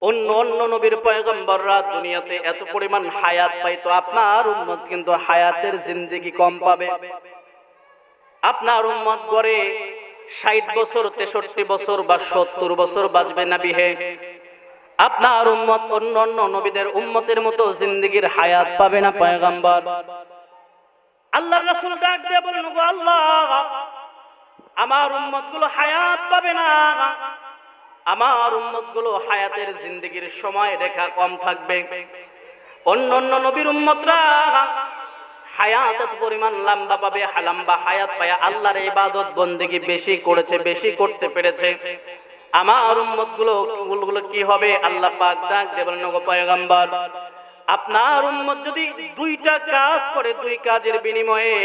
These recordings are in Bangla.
অন্য অন্য নবীর পয়গম্বররা দুনিয়াতে এত পরিমাণ হায়াত পাইতো, আপনার উম্মত কিন্তু হায়াতের জিন্দেগি কম পাবে। আপনার উম্মত গড়ে 60 বছর 63 বছর বা 70 বছর বাঁচবে না বিহে। আপনার উম্মত অন্য অন্য নবীদের উম্মতের মতো জিন্দেগির হায়াত পাবে না পয়গম্বর। আল্লাহর রাসূল ডাক দিয়ে বলেন, গো আল্লাহ, আমার উম্মত গুলো হায়াত পাবে না, আমার উম্মত গুলো হায়াতের জিন্দেগির সময় রেখা কম থাকবে। অন্য অন্য নবীর উম্মতরা হায়াত এত পরিমাণ লম্বা পাবে, লম্বা হায়াত পায়া আল্লাহর ইবাদত বন্দেগী বেশি করেছে, বেশি করতে পেরেছে। আমার উম্মত গুলো কি হবে? আল্লাহ পাক ডাক দিয়ে বলেন, গো পয়গম্বর, আপনার উম্মত যদি দুইটা কাজ করে, দুই কাজের বিনিময়ে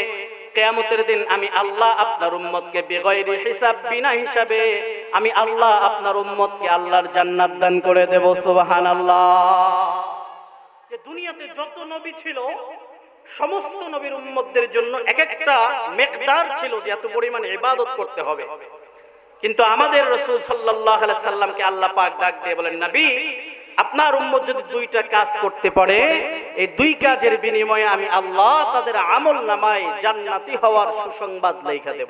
কিয়ামতের দিন আমি আল্লাহ আপনার উম্মতকে বেগয়রি হিসাব, বিনা হিসাবে আমি আল্লাহ আপনার উম্মতকে আল্লাহর জান্নাত দান করে দেব। সুবহানাল্লাহ। যে দুনিয়াতে যত নবী ছিল সমস্ত নবীর উম্মতদের জন্য এক একটা মিকদার ছিল যে এত পরিমাণ ইবাদত করতে হবে, কিন্তু আমাদের রাসূল সাল্লাল্লাহু আলাইহি সাল্লামকে আল্লাহ পাক ডাক দিয়ে বলেন, নবী, আপনার উম্মত যদি দুইটা কাজ করতে পারে, এই দুই কাজের বিনিময়ে আমি আল্লাহ তাদের আমল নামায় জান্নাতি হওয়ার সুসংবাদ লেখা দেব।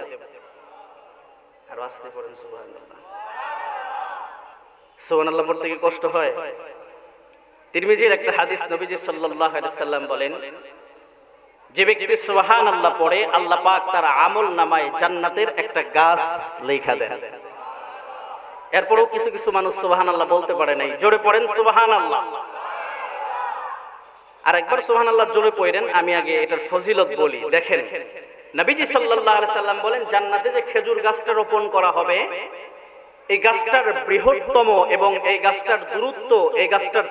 আর আস্তে পড়েন সুবহানাল্লাহ। সুবহানাল্লাহ পড়তে কি কষ্ট হয়? তিরমিজির একটা হাদিস, নবীজি সাল্লাল্লাহু আলাইহি সাল্লাম বলেন, যে ব্যক্তি সুবহানাল্লাহ পড়ে আল্লাহ পাক তার আমল নামায় জান্নাতের একটা গাছ লেখা দেন। এরপরও কিছু কিছু মানুষ সুবহানাল্লাহ বলতে পারে নাই। জোরে পড়েন সুবহানাল্লাহ। আর একবার সুবহানাল্লাহ জোরে পড়েন। আমি আগে এটার ফজিলত বলি। দেখেন, নবীজি সাল্লাল্লাহু আলাইহি সাল্লাম বলেন, জান্নাতে যে খেজুর গাছটা রোপণ করা হবে, এই গাছটার বৃহত্তম এবং এই গাছটার দূরত্ব, এই গাছটার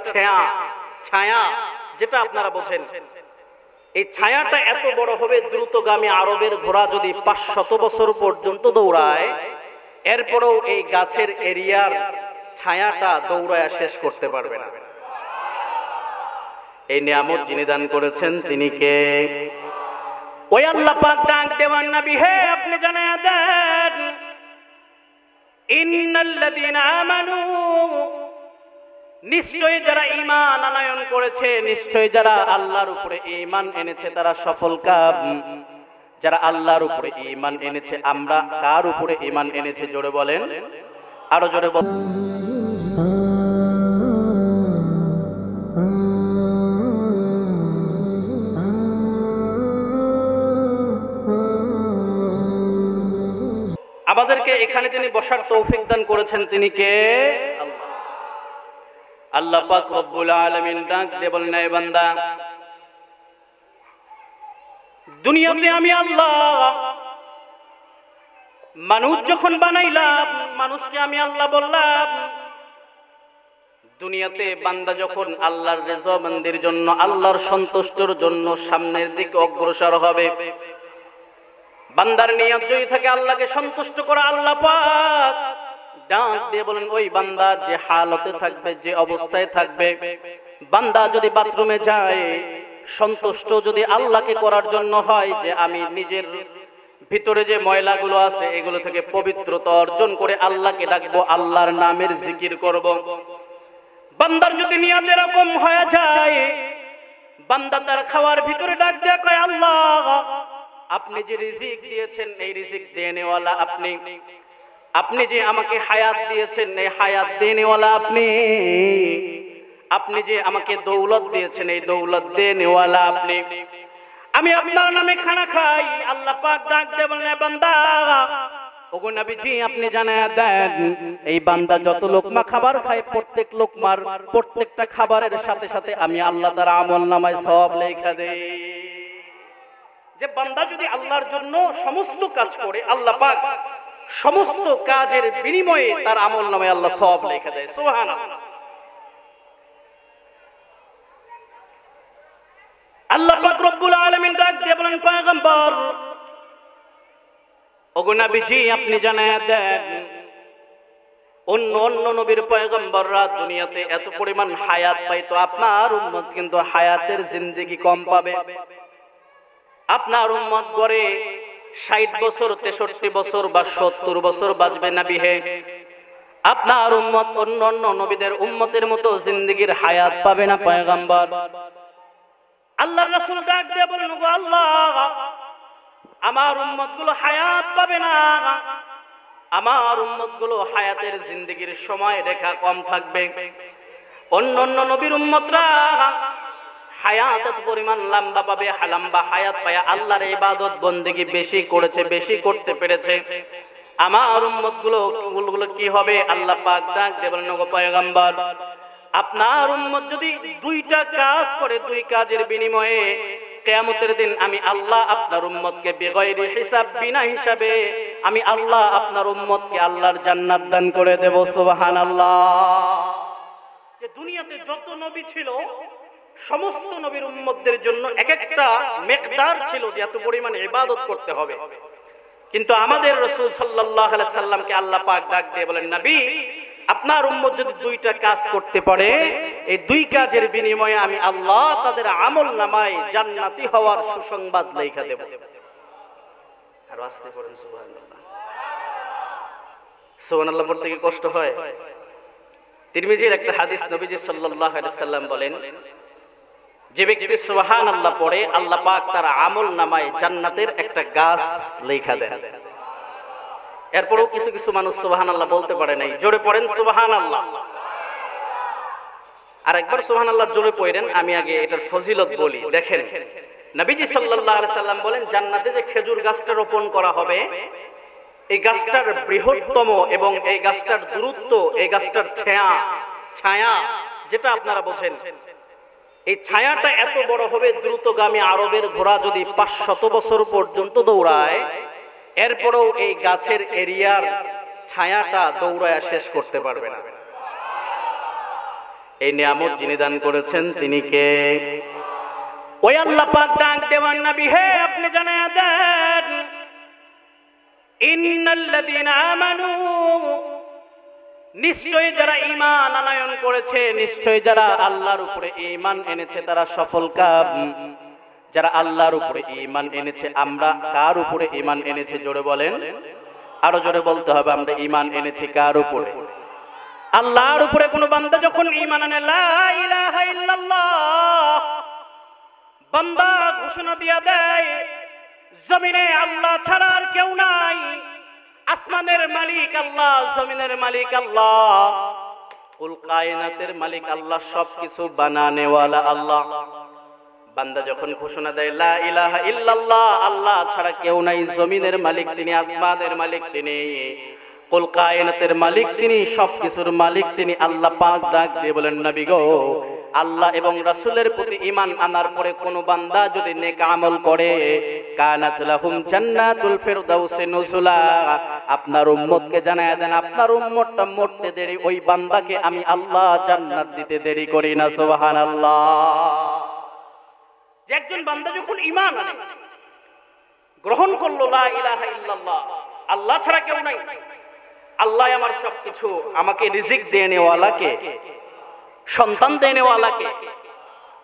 ছায়া যেটা আপনারা বোঝেন, এই ছায়াটা এত বড় হবে, দ্রুতগামী আরবের ঘোড়া যদি 500 বছর পর্যন্ত দৌড়ায়, এরপরেও এই গাছের এরিয়ার ছায়াটা দৌড়ায় শেষ করতে পারবে না। এই নিয়ামত যিনি দান করেছেন তিনি কে? ওই আল্লাহ পাক ডাক দেওয়ান নবী, হে আপনি জানায়া দেন, ইন্নাল্লাযীনা আমানু, নিশ্চয়ই যারা ঈমান আনয়ন করেছে, নিশ্চয়ই যারা আল্লাহর উপরে ঈমান এনেছে তারা সফলকাম। যারা আল্লাহর উপরে ঈমান এনেছে, আমরা কার উপরে ঈমান এনেছে? জোরে বলেন, আরো জোরে বলেন। আমাদেরকে এখানে যিনি বসার তৌফিক দান করেছেন তিনি কে? আল্লাহ পাক রব্বুল আলামিন ডাক দিয়ে বলেন, এ বান্দা, দুনিয়াতে আমি আল্লাহ মানুষ যখন বানাইলাম, মানুষকে আমি আল্লাহ বললাম, দুনিয়াতে বান্দা যখন আল্লাহর রেজামন্দির জন্য, আল্লাহর সন্তুষ্টর জন্য সামনের দিকে অগ্রসর হবে, বান্দার নিয়ত যদি থাকে আল্লাহকে সন্তুষ্ট করা, আল্লাহ পাক ডাক দিয়ে বলেন, ওই বান্দা যে হালতে থাকবে, যে অবস্থায় থাকবে, বান্দা যদি বাথরুমে যায়, সন্তুষ্ট যদি আল্লাহকে করার জন্য হয়, যে আমি নিজের ভিতরে যে ময়লাগুলো আছে এগুলো থেকে পবিত্রতা অর্জন করে আল্লাহকে ডাকবো, আল্লাহর নামের জিকির করব, বান্দার যদি নিয়ত এরকম হয়ে যায়, বান্দা তার খাওয়ার ভিতরে ডাক দিয়ে কয়, আল্লাহ, আপনি যে রিজিক দিয়েছেন এই রিজিক দেনেওয়ালা আপনি, আপনি যে আমাকে হায়াত দিয়েছেন এই হায়াত দেনেওয়ালা আপনি, আপনি যে আমাকে দৌলত দিয়েছেন এই দৌলত দেনেওয়ালা আপনি, আমি আপনার নামে খানা খাই। আল্লাহ পাক ডাক দিয়ে বলেন, বান্দা, ওগো নবীজি আপনি জানায়া দেন, এই বান্দা যত লোকমা খাবার খায়, প্রত্যেক লোকমার প্রত্যেকটা খাবারের সাথে সাথে আমি আল্লাহ তার আমলনামায় সওয়াব লেখা দেই। যে বান্দা যদি আল্লাহর জন্য সমস্ত কাজ করে, আল্লাহ পাক সমস্ত কাজের বিনিময়ে তার আমলনামায় আল্লাহ সওয়াব লেখা দেয়। সুবহানাল্লাহ। আল্লাহ পাক রব্বুল আলামিন ডাক দিয়ে বলেন, পয়গম্বর, ওগো নবীজি আপনি জানায়া দেন, অন্য অন্য নবীর পয়গম্বররা দুনিয়াতে এত পরিমাণ হায়াত পাইতো, আপনার উম্মত কিন্তু হায়াতের জিন্দেগি কম পাবে। আপনার উম্মত গড়ে 60 বছর 63 বছর বা 70 বছর বাঁচবে না বিহে। আপনার উম্মত অন্যান্য নবীদের উম্মতের মতো জিন্দেগীর হায়াত পাবে না পয়গম্বর। আল্লাহর রাসূল ডাক দিয়ে বলেন, ওগো আল্লাহ, আমার উম্মতগুলো হায়াত পাবে না, আমার উম্মতগুলো হায়াতের জিন্দেগীর সময় রেখা কম থাকবে। অন্যান্য নবীর উম্মতরা হায়াত এত পরিমাণ লম্বা পাবে, লম্বা হায়াত পায় আল্লাহর ইবাদত বন্দেগী বেশি করেছে, বেশি করতে পেরেছে। আমার উম্মতগুলো কি হবে? আল্লাহ পাক ডাক দিয়ে বলেন, ওগো পয়গম্বর, আপনার উম্মত যদি দুইটা কাজ করে, দুই কাজের বিনিময়ে কিয়ামতের দিন আমি আল্লাহ আপনার উম্মতকে বেগয়রি হিসাব, বিনা হিসাবে আমি আল্লাহ আপনার উম্মতকে আল্লাহর জান্নাত দান করে দেব। সুবহানাল্লাহ। যে দুনিয়াতে যত নবী ছিল সমস্ত নবীর উম্মতদের জন্য এক একটা মিকদার ছিল যে এত পরিমাণ ইবাদত করতে হবে, কিন্তু আমাদের রাসূল সাল্লাল্লাহু আলাইহি সাল্লামকে আল্লাহ পাক ডাক দিয়ে বলেন, নবী, আপনার উম্মত যদি দুইটা কাজ করতে পারে, এই দুই কাজের বিনিময়ে আমি আল্লাহ তাদের আমল নামায় জান্নাতি হওয়ার সুসংবাদ লেখা দেব। আর আস্তে পড়েন সুবহানাল্লাহ। সুবহানাল্লাহ পড়তে কি কষ্ট হয়? তিরমিজির একটা হাদিস, নবীজি সাল্লাল্লাহু আলাইহি সাল্লাম বলেন, যে ব্যক্তি সুবহানাল্লাহ পড়ে আল্লাহ পাক তার আমল নামায় জান্নাতের একটা গাছ লেখা দেন। এরপরও কিছু কিছু মানুষ সুবহানাল্লাহ বলতে পারে নাই। জোরে পড়েন সুবহানাল্লাহ। আর একবার সুবহানাল্লাহ জোরে পড়েন। আমি আগে এটার ফজিলত বলি। দেখেন, নবীজি সাল্লাল্লাহু আলাইহি সাল্লাম বলেন, জান্নাতে যে খেজুর গাছটা রোপণ করা হবে, এই গাছটার বৃহত্তম এবং এই গাছটার দূরত্ব, এই গাছটার ছায়া যেটা আপনারা বোঝেন, এই ছায়াটা এত বড় হবে, দ্রুতগামী আরবের ঘোড়া যদি 500 বছর পর্যন্ত দৌড়ায়, এরপরেও এই গাছের এরিয়ার ছায়াটা দৌড়ায় শেষ করতে পারবে না। এই নিয়ামত যিনি দান করেছেন তিনি কে? ওই আল্লাহ পাক ডাক দেওয়ান, নবী হে, আপনি জানায়া দেন, ইন্নাল্লাযীনা আমানু, নিশ্চয়ই যারা ঈমান আনয়ন করেছে, নিশ্চয়ই যারা আল্লাহর উপরে ঈমান এনেছে তারা সফলকাম। যারা আল্লাহর উপরে ঈমান এনেছে, আমরা কার উপরে ঈমান এনেছি? জোরে বলেন, আরো জোরে বলতে হবে, আমরা ঈমান এনেছি কার উপরে? আল্লাহর উপরে। কোন বান্দা যখন ঈমান আনে, লা ইলাহা ইল্লাল্লাহ, বান্দা ঘোষণা দিয়া দেয়, জমিনে আল্লাহ ছাড়া আর কেউ নাই, আসমানের মালিক আল্লাহ, জমিনের মালিক আল্লাহ, কুল কায়নাতের মালিক আল্লাহ, সবকিছু বানানেওয়ালা আল্লাহ। বান্দা যখন ঘোষণা দেয় লা ইলাহা ইল্লাল্লাহ, আল্লাহ ছাড়া কেউ নাই, জমিনের মালিক তিনি, আসমানের মালিক তিনি, কুল কায়নাতের মালিক তিনি, সবকিছুর মালিক তিনি, আল্লাহ পাক ডাক দিয়ে বলেন, নবী গো, আল্লাহ এবং রাসূলের প্রতি ঈমান আনার পরে কোন বান্দা যদি নেক আমল করে, কানাত লাহুম জান্নাতুল ফিরদাউসি নুজুলা, আপনার উম্মতকে জানায়া দেন, আপনার উম্মতটা মরতে দেরি, ওই বান্দাকে আমি আল্লাহ জান্নাত দিতে দেরি করি না। সুবহানাল্লাহ। যে একজন বান্দা যখন ঈমান আনে, গ্রহণ করলো লা ইলাহা ইল্লাল্লাহ, আল্লাহ ছাড়া কেউ নাই, আল্লাহ আমার সবকিছু, আমাকে রিজিক দেনেওয়ালাকে, সন্তান দেনেওয়ালাকে।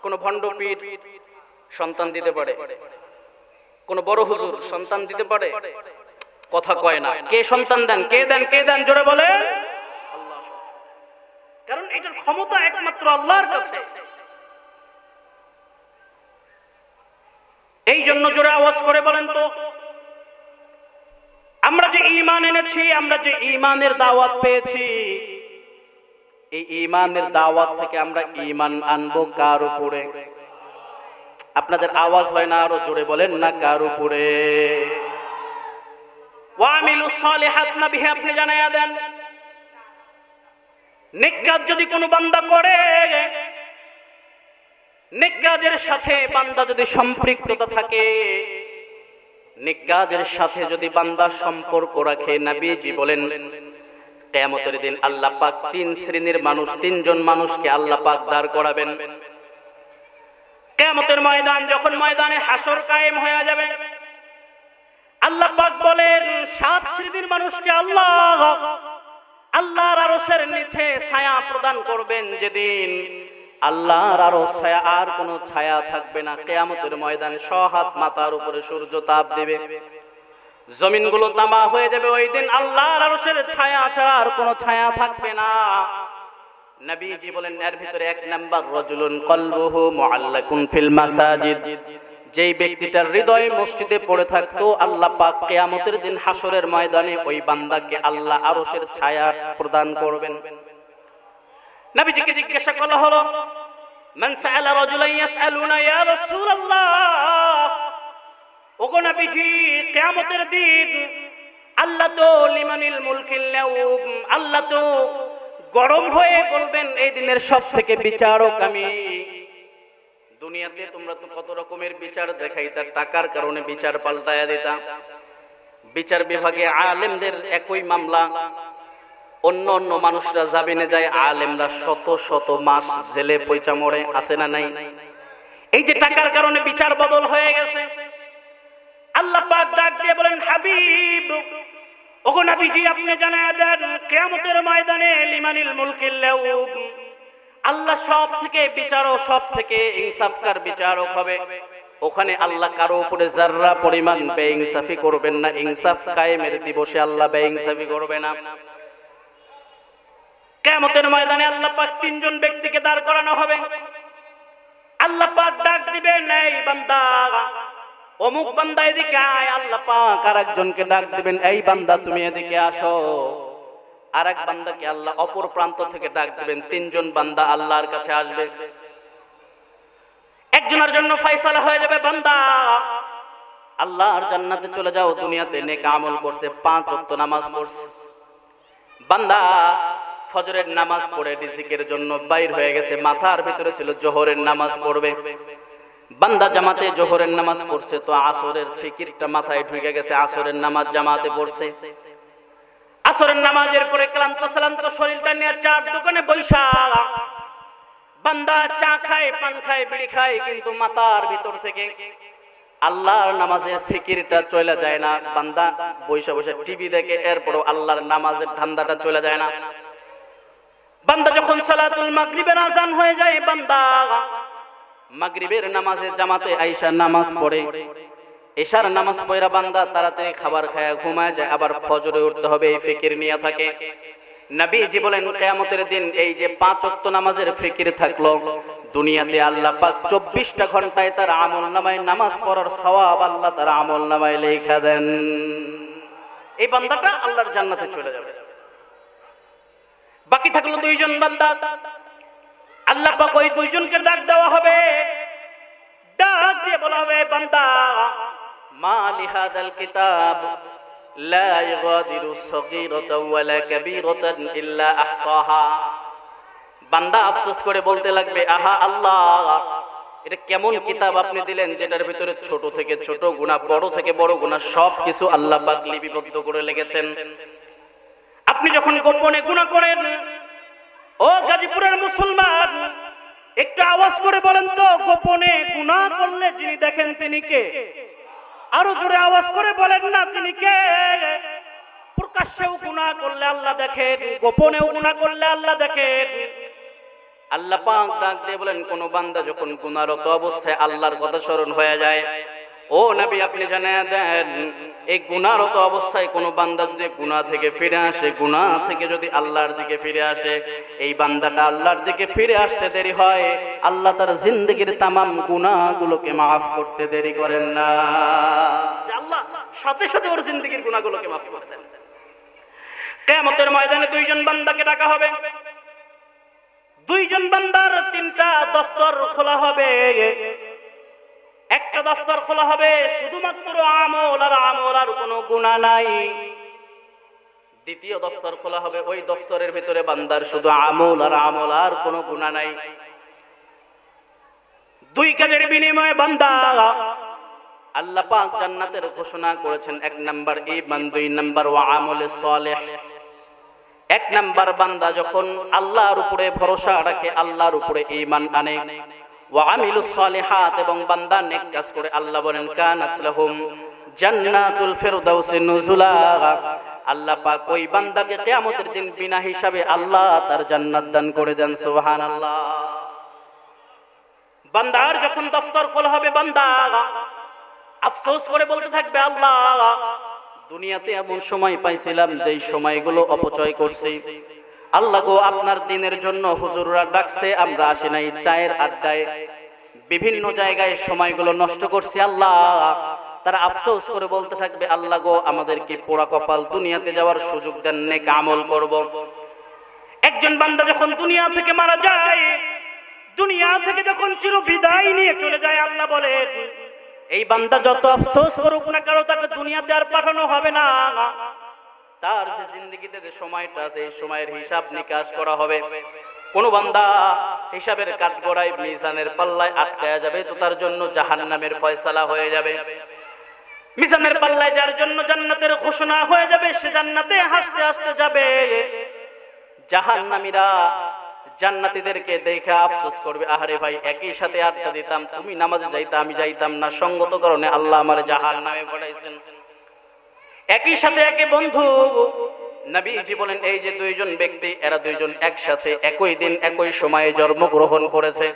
কোন ভণ্ড পীর সন্তান দিতে পারে? কোন বড় হুজুর সন্তান দিতে পারে? কথা কয় না। কে সন্তান দেন? কে দেন? কে দেন? জোরে বলেন, আল্লাহ। কারণ এটার ক্ষমতা একমাত্র আল্লাহর কাছে। এই জন্য জোরে আওয়াজ করে বলেন তো, আমরা যে ঈমান এনেছি, আমরা যে ঈমানের দাওয়াত পেয়েছি, এই ঈমানের দাওয়াত থেকে আমরা ঈমান আনবো কার উপরে? আপনাদের আওয়াজ হয় না, আরো জোরে বলেন না, কার উপরে? ওয়ামিলুস সালিহাত, নবী আপনি জানায়া দেন, নেক কাজ যদি কোনো বান্দা করে, নেক কাজের সাথে বান্দা যদি সম্পৃক্ততা থাকে, নেক কাজের সাথে যদি বান্দা সম্পর্ক রাখে, নবীজি বলেন কিয়ামতের দিন আল্লাহ পাক তিন শ্রেণীর মানুষ, তিনজন মানুষকে আল্লাহ পাক দাঁড় করাবেন। কিয়ামতের ময়দান যখন ময়দানে হাসর কায়েম হয়ে যাবে, আল্লাহ পাক বলেন 7 শ্রেণীর মানুষকে আল্লাহ আল্লাহর আরশের নিচে ছায়া প্রদান করবেন। যেদিন আল্লাহর আরশ ছায়া, আর কোনো ছায়া থাকবে না। কিয়ামতের ময়দানে 100 হাত মাথার উপরে সূর্য তাপ দেবে। জমিনগুলো তামা হয়ে যাবে। ওই দিন আল্লাহর আরশের ছায়া ছাড়া আর কোনো ছায়া থাকবে না। নবীজি বলেন এর ভিতরে এক নাম্বার রাজুলুন কলবুহু মুআল্লাকুন ফিল মাসাজিদ, যেই ব্যক্তিটার হৃদয় মসজিদে পড়ে থাকতো, আল্লাহ পাক কিয়ামতের দিন হাসরের ময়দানে ওই বান্দাকে আল্লাহ আরশের ছায়া প্রদান করবেন। নবীজিকে জিজ্ঞাসা করা হলো, মান সাআলা রাজুলান ইয়াসআলুনা ইয়া রাসূলুল্লাহ, ওগো নবীজি কিয়ামতের দিন আল্লাহ তো লিমানিল মুলকিল ইয়াউম, আল্লাহ তো গরম হয়ে বলবেন এই দিনের সব থেকে বিচারক আমি। দুনিয়াতে তোমরা তো কত রকমের বিচার দেখাইতা, টাকার কারণে বিচার পাল্টায়া দিতা। বিচার বিভাগে আলেমদের একই মামলা অন্য অন্য মানুষরা জামিনে যায়, আলেমরা শত শত মাস জেলে পয়চা মরে, আছে না নাই? এই যে টাকার কারণে বিচার বদল হয়ে গেছে। আল্লাহ পাক ডাক দিয়ে বলেন, হাবিব ওগো নবীজি আপনি জানায়া দেন কিয়ামতের ময়দানে লিমানিল মুলকিল ইয়াউম, আল্লাহ সব থেকে বিচারক, সব থেকে ইনসাফকার বিচারক হবে। ওখানে আল্লাহ কারো উপরে যাররা পরিমাণ বেইনসাফি করবেন না। ইনসাফ কায়েমের দিবসে আল্লাহ বেইনসাফি করবে না। কিয়ামতের ময়দানে আল্লাহ পাক তিনজন ব্যক্তিকে দাঁড় করানো হবে। আল্লাহ পাক ডাক দিবেন, এই বান্দা, অমুক বান্দা এদিকে আয়। আল্লাহ পাক আরেকজনকে ডাক দিবেন, এই বান্দা তুমি এদিকে আসো। আরেক বান্দাকে আল্লাহ অপর প্রান্ত থেকে ডাক দিবেন। তিনজন বান্দা আল্লাহর কাছে আসবে। একজনের জন্য ফয়সালা হয়ে যাবে, বান্দা আল্লাহর জান্নাতে চলে যাও, দুনিয়াতে নেক আমল করছে, 5 ওয়াক্ত নামাজ পড়ছে। বান্দা ফজরের নামাজ পড়ে রিজিকের জন্য বাইর হয়ে গেছে, মাথার ভিতরে ছিল জোহরের নামাজ পড়বে। বান্দা জামাতে জোহরের নামাজ পড়ছে, তো আসরের ফিকিরটা মাথায় ঢুকে গেছে, আসরের নামাজ জামাতে পড়ছে। আসরের নামাজের পরে ক্লান্ত শ্রান্ত শরীরটা নিয়ে চার দোকানে বৈশা বান্দা চা খায়, পান খায়, বিড়ি খায়, কিন্তু মাথার ভিতর থেকে আল্লাহর নামাজের ফিকিরটা চলে যায় না। বান্দা বৈশা বৈশা টিভি দেখে, এরপরও আল্লাহর নামাজের ধান্দাটা চলে যায় না। বান্দা যখন সালাতুল মাগরিবের আযান হয়ে যায়, বান্দা মাগরিবের নামাজে জামাতে আইসা নামাজ পড়ে। এশার নামাজ পড়া বান্দা তাড়াতাড়ি খাবার খায় ঘুমায় যায়, আবার ফজরে উঠতে হবে, এই ফিকির নিয়ে থাকে। নবীজি বলেন কিয়ামতের দিন এই যে 5 ওয়াক্ত নামাজের ফিকির থাকলো, দুনিয়াতে আল্লাহ পাক 24টা ঘন্টায় তার আমলনামায় নামাজ পড়ার সওয়াব আল্লাহ তার আমলনামায় লেখা দেন। এই বান্দাটা আল্লাহর জান্নাতে চলে যাবে। বাকি থাকলো 2 জন বান্দা। আল্লাহ পাক ওই 2 জনকে ডাক দেওয়া হবে। ডাক দিয়ে বলা হবে, বান্দা মা লিহাদাল কিতাব লা ইগাদিরু সগীরাতাও ওয়ালা কাবীরাতান ইল্লা আহসাহা। বান্দা আফসোস করে বলতে লাগবে, আহা আল্লাহ, এটা কেমন কিতাব আপনি দিলেন যেটার ভিতরে ছোট থেকে ছোট গুনাহ, বড় থেকে বড় গুনাহ সব কিছু আল্লাহ পাক লিপিবদ্ধ করে লিখেছেন। আপনি যখন গোপনে গুনাহ করেন, ও গাজীপুরের মুসলমান, একটু আওয়াজ করে বলেন তো, গোপনে গুনাহ করলে যিনি দেখেন তিনি কে? আরো জোরে আওয়াজ করে বলেন না, তিনি কে? প্রকাশ্যেও গুনাহ করলে আল্লাহ দেখেন, গোপনেও গুনাহ করলে আল্লাহ দেখেন। আল্লাহ পাক ডাক দিয়ে বলেন, কোন বান্দা যখন গুনাহরত অবস্থায় আল্লাহর কথা স্মরণ হয়ে যায়, ও নবী আপনি জানিয়ে দেন, এই গুনাহরত অবস্থায় কোন বান্দা যদি গুনাহ থেকে ফিরে আসে, গুনাহ থেকে যদি আল্লাহর দিকে ফিরে আসে, এই বান্দাটা আল্লাহর দিকে ফিরে আসতে দেরি হয়, আল্লাহ তার জিন্দেগীর তামাম গুনাহগুলোকে মাফ করতে দেরি করেন না। আল্লাহ সাথে সাথে ওর জিন্দেগীর গুনাহগুলোকে মাফ করে দেন। কিয়ামতের ময়দানে 2 জন বান্দাকে ডাকা হবে। 2 জন বান্দার 3টা দফতর খোলা হবে। একটা দফতর খোলা হবে শুধুমাত্র আমল আর আমল, আর কোনো গুনাহ নাই। দ্বিতীয় দফতর খোলা হবে, ওই দফতরের ভিতরে বান্দার শুধু আমল আর আমল, আর কোনো গুনাহ নাই। 2 কাজের বিনিময়ে বান্দা, আল্লাহ পাক জান্নাতের ঘোষণা করেছেন, 1 নাম্বার ঈমান, 2 নাম্বার ওয়া আমলে সালেহ। 1 নাম্বার বান্দা যখন আল্লাহর উপরে ভরসা রাখে, আল্লাহর উপরে ঈমান আনে, ওয়া আমিলুস সালিহাত, এবং বান্দা নেক কাজ করে, আল্লাহ বলেন কানাত লাহুম জান্নাতুল ফিরদাউসি নুজুলা। আল্লাহ পাক ওই বান্দাকে কিয়ামতের দিন বিনা হিসাবে আল্লাহ তার জান্নাত দান করে দেন। সুবহানাল্লাহ। বান্দার যখন দফতর খোলা হবে, বান্দা আফসোস করে বলতে থাকবে, আল্লাহ দুনিয়াতে এমন সময় পাইছিলাম যেই সময়গুলো অপচয় করছি। আল্লাহ গো, আপনার দিনের জন্য হুজুররা ডাকছে, আমরা আসি নাই, চায়ের আড্ডায় বিভিন্ন জায়গায় সময়গুলো নষ্ট করছি। আল্লাহ তারা আফসোস করে বলতে থাকবে, আল্লাহ গো আমাদেরকে পোড়া কপাল, দুনিয়াতে যাওয়ার সুযোগ দেন, নেক আমল করব। একজন বান্দা যখন দুনিয়া থেকে মারা যায়, দুনিয়া থেকে যখন চির বিদায় নিয়ে চলে যায়, আল্লাহ বলেন এই বান্দা যত আফসোস করুক না কারো, তাকে দুনিয়াতে আর পাঠানো হবে না। তার যে জিন্দেগিতে যে সময়টা আছে, এই সময়ের হিসাব নিকাশ করা হবে। কোন বান্দা হিসাবের কাঠগড়ায় মিজানের পাল্লায় আটকায়া যাবে, তো তার জন্য জাহান্নামের ফয়সালা হয়ে যাবে। মিজানের পাল্লায় যার জন্য জান্নাতের ঘোষণা হয়ে যাবে, সে জান্নাতে হাসতে হাসতে যাবে। জাহান্নামীরা জান্নাতীদেরকে দেখে আফসোস করবে, আহারে ভাই একই সাথে আড্ডা দিতাম, তুমি নামাজে যাইতা আমি যাইতাম না, সঙ্গত কারণে আল্লাহ আমার জাহান্নামে পাঠাইছেন। একই সাথে একে বন্ধু। নবীজি বলেন এই যে দুইজন ব্যক্তি, এরা দুইজন একসাথে একই দিন একই সময়ে জন্মগ্রহণ করেছে।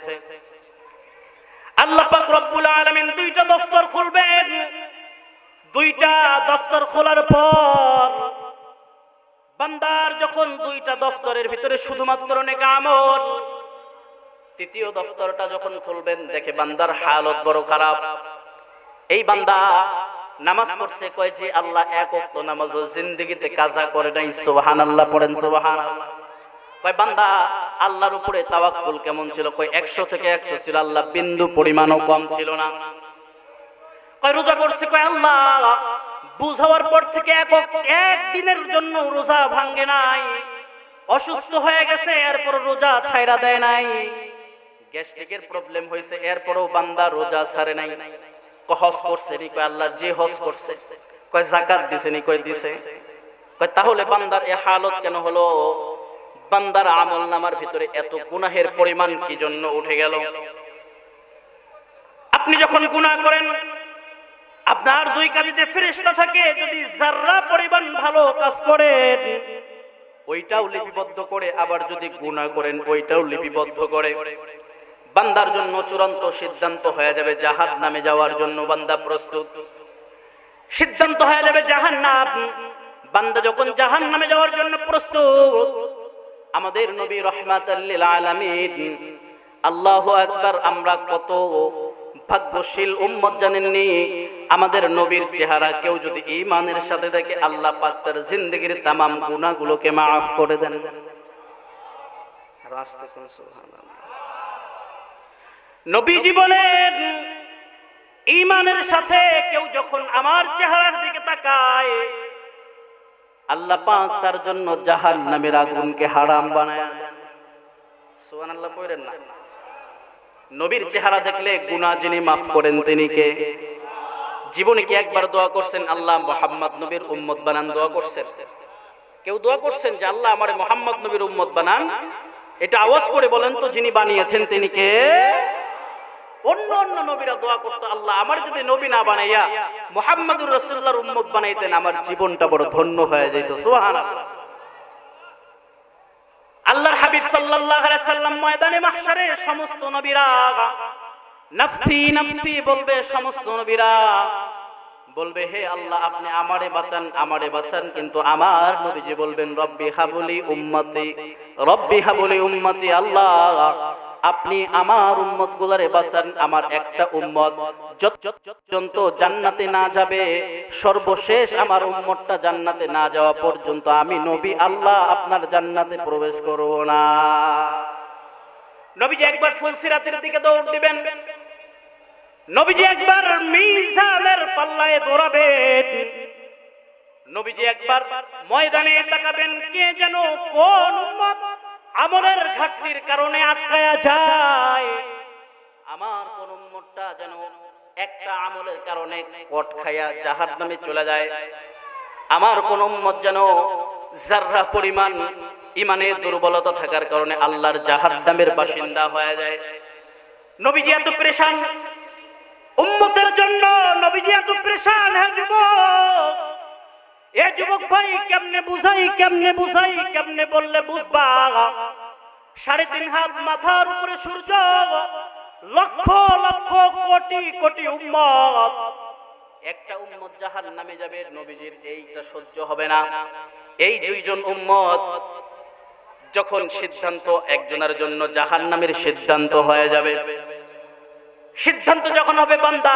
আল্লাহ পাক রব্বুল আলামিন দুইটা দফতর খুলবেন। দুইটা দফতর খোলার পর বান্দার যখন দুইটা দফতরের ভিতরে শুধুমাত্র নেক আমল, তৃতীয় দফতরটা যখন খুলবেন দেখে বান্দার হালত বড় খারাপ। এই বান্দা নামাজ পড়ছে, কয় যে আল্লাহ এক ওয়াক্ত নামাজও জিন্দেগিতে কাজা করে নাই, সুবহানাল্লাহ পড়েন সুবহানাল্লাহ। কয় বান্দা আল্লাহর উপরে তাওয়াক্কুল কেমন ছিল? কয় 100 থেকে 100 ছিল, আল্লাহ বিন্দু পরিমাণও কম ছিল না। কয় রোজা করছে, কয় আল্লাহ বুঝাওয়ার পর থেকে এক দিনের জন্য রোজা ভাঙে নাই। অসুস্থ হয়ে গেছে এরপর রোজা ছাইরা দেয় নাই। গ্যাস্ট্রিকের প্রবলেম হয়েছে এরপরও বান্দা রোজা ছাড়ে নাই। হজ করছে নি? কয় আল্লাহ যে হজ করছে। কয় যাকাত দিছে নি? কয় দিছে। কয় তাহলে বান্দার এই হালত কেন হলো? বান্দার আমল নামার ভিতরে এত গুনাহের পরিমাণ কি জন্য উঠে গেল? আপনি যখন গুনাহ করেন, আপনার দুই কাজে যে ফেরেশতা থাকে, যদি যাররা পরিমাণ ভালো কাজ করেন ওইটাও লিপিবদ্ধ করে, আবার যদি গুনাহ করেন ওইটাও লিপিবদ্ধ করে। বান্দার জন্য চূড়ান্ত সিদ্ধান্ত হয়ে যাবে জাহান্নামে যাওয়ার জন্য বান্দা প্রস্তুত। সিদ্ধান্ত হয়ে যাবে জাহান্নাম। বান্দা যখন জাহান্নামে যাওয়ার জন্য প্রস্তুত, আমাদের নবী রাহমাতাল লিল আলামিন, আল্লাহু আকবার, আমরা কত ভাগ্যশীল উম্মত জানেননি? আমাদের নবীর চেহারা কেউ যদি ঈমানের সাথে দেখে, আল্লাহ পাক তার জিন্দেগীর तमाम গুনাহগুলোকে maaf করে দেন। রাস্তা সুবহানাল্লাহ। নবীজি বলেন ঈমানের সাথে কেউ যখন আমার চেহারার দিকে তাকায়, আল্লাহ পাক তার জন্য জাহান্নামের আগুনকে হারাম বানায় দেন। সুবহানাল্লাহ পড়েন না? নবীর চেহারা দেখলে গুনাহ যিনি maaf করেন তিনি কে? জীবনে কি একবার দোয়া করছেন আল্লাহ মুহাম্মদ নবীর উম্মত বানান? দোয়া করছেন? কেউ দোয়া করছেন যে আল্লাহ আমারে মুহাম্মদ নবীর উম্মত বানান? এটা আওয়াজ করে বলেন তো, যিনি বানিয়েছেন তিনি কে? অন্য অন্য নবীরা দোয়া করতো, আল্লাহ আমার যদি নবী না বানাইয়া মুহাম্মদুর রাসূলুল্লাহর উম্মত বানাইতেন, আমার জীবনটা বড় ধন্য হয়ে যেত। সুবহানাল্লাহ। আল্লাহর হাবিব সাল্লাল্লাহু আলাইহি সাল্লাম ময়দানে মাহশারে সমস্ত নবীরা নফসি নফসি বলবে। সমস্ত নবীরা বলবে, হে আল্লাহ আপনি আমারে বাঁচান, আমারে বাঁচান। কিন্তু আমার নবীজি বলবেন, রব্বি হাবলি উম্মতি, রব্বি হাবলি উম্মতি। আল্লাহ আপনি আমার উম্মত গুলারে বাঁচান। আমার একটা উম্মত যতপর্যন্ত জান্নাতে না যাবে, সর্বশেষ আমার উম্মতটা জান্নাতে না যাওয়া পর্যন্ত আমি নবী আল্লাহ আপনার জান্নাতে প্রবেশ করব না। নবীজি একবার ফুলসিরাতের দিকে দৌড় দিবেন, নবীজি একবার মিজানের পাল্লায় দৌড়াবেন, নবীজি একবার ময়দানে তাকাবেন, কে যেন কোন উম্মত আমলের ঘাটতির কারণে আটকায়া যায়। আমার কোন উম্মতটা যেন একটা আমলের কারণে কট খায়া জাহান্নামে চলে যায়। আমার কোন উম্মত যেন যাররা পরিমাণ ইমানে দুর্বলতা থাকার কারণে আল্লাহর জাহান্নামের বাসিন্দা হয়ে যায়। নবীজি এত পেরেশান উম্মতের জন্য, নবীজি এত পেরেশান। হে যুবক, এ যুবক ভাই, কেমনে বুঝাই, কেমনে বুঝাই, কেমনে বললে বুঝবা? 3.5 হাত মাথার উপরে সূর্য, লক্ষ লক্ষ কোটি কোটি উম্মত একটা উম্মত জাহান্নামে যাবে, নবীজির এইটা সহ্য হবে না। এই দুইজন উম্মত যখন সিদ্ধান্ত একজনের জন্য জাহান্নামের সিদ্ধান্ত হয়ে যাবে, সিদ্ধান্ত যখন হবে বান্দা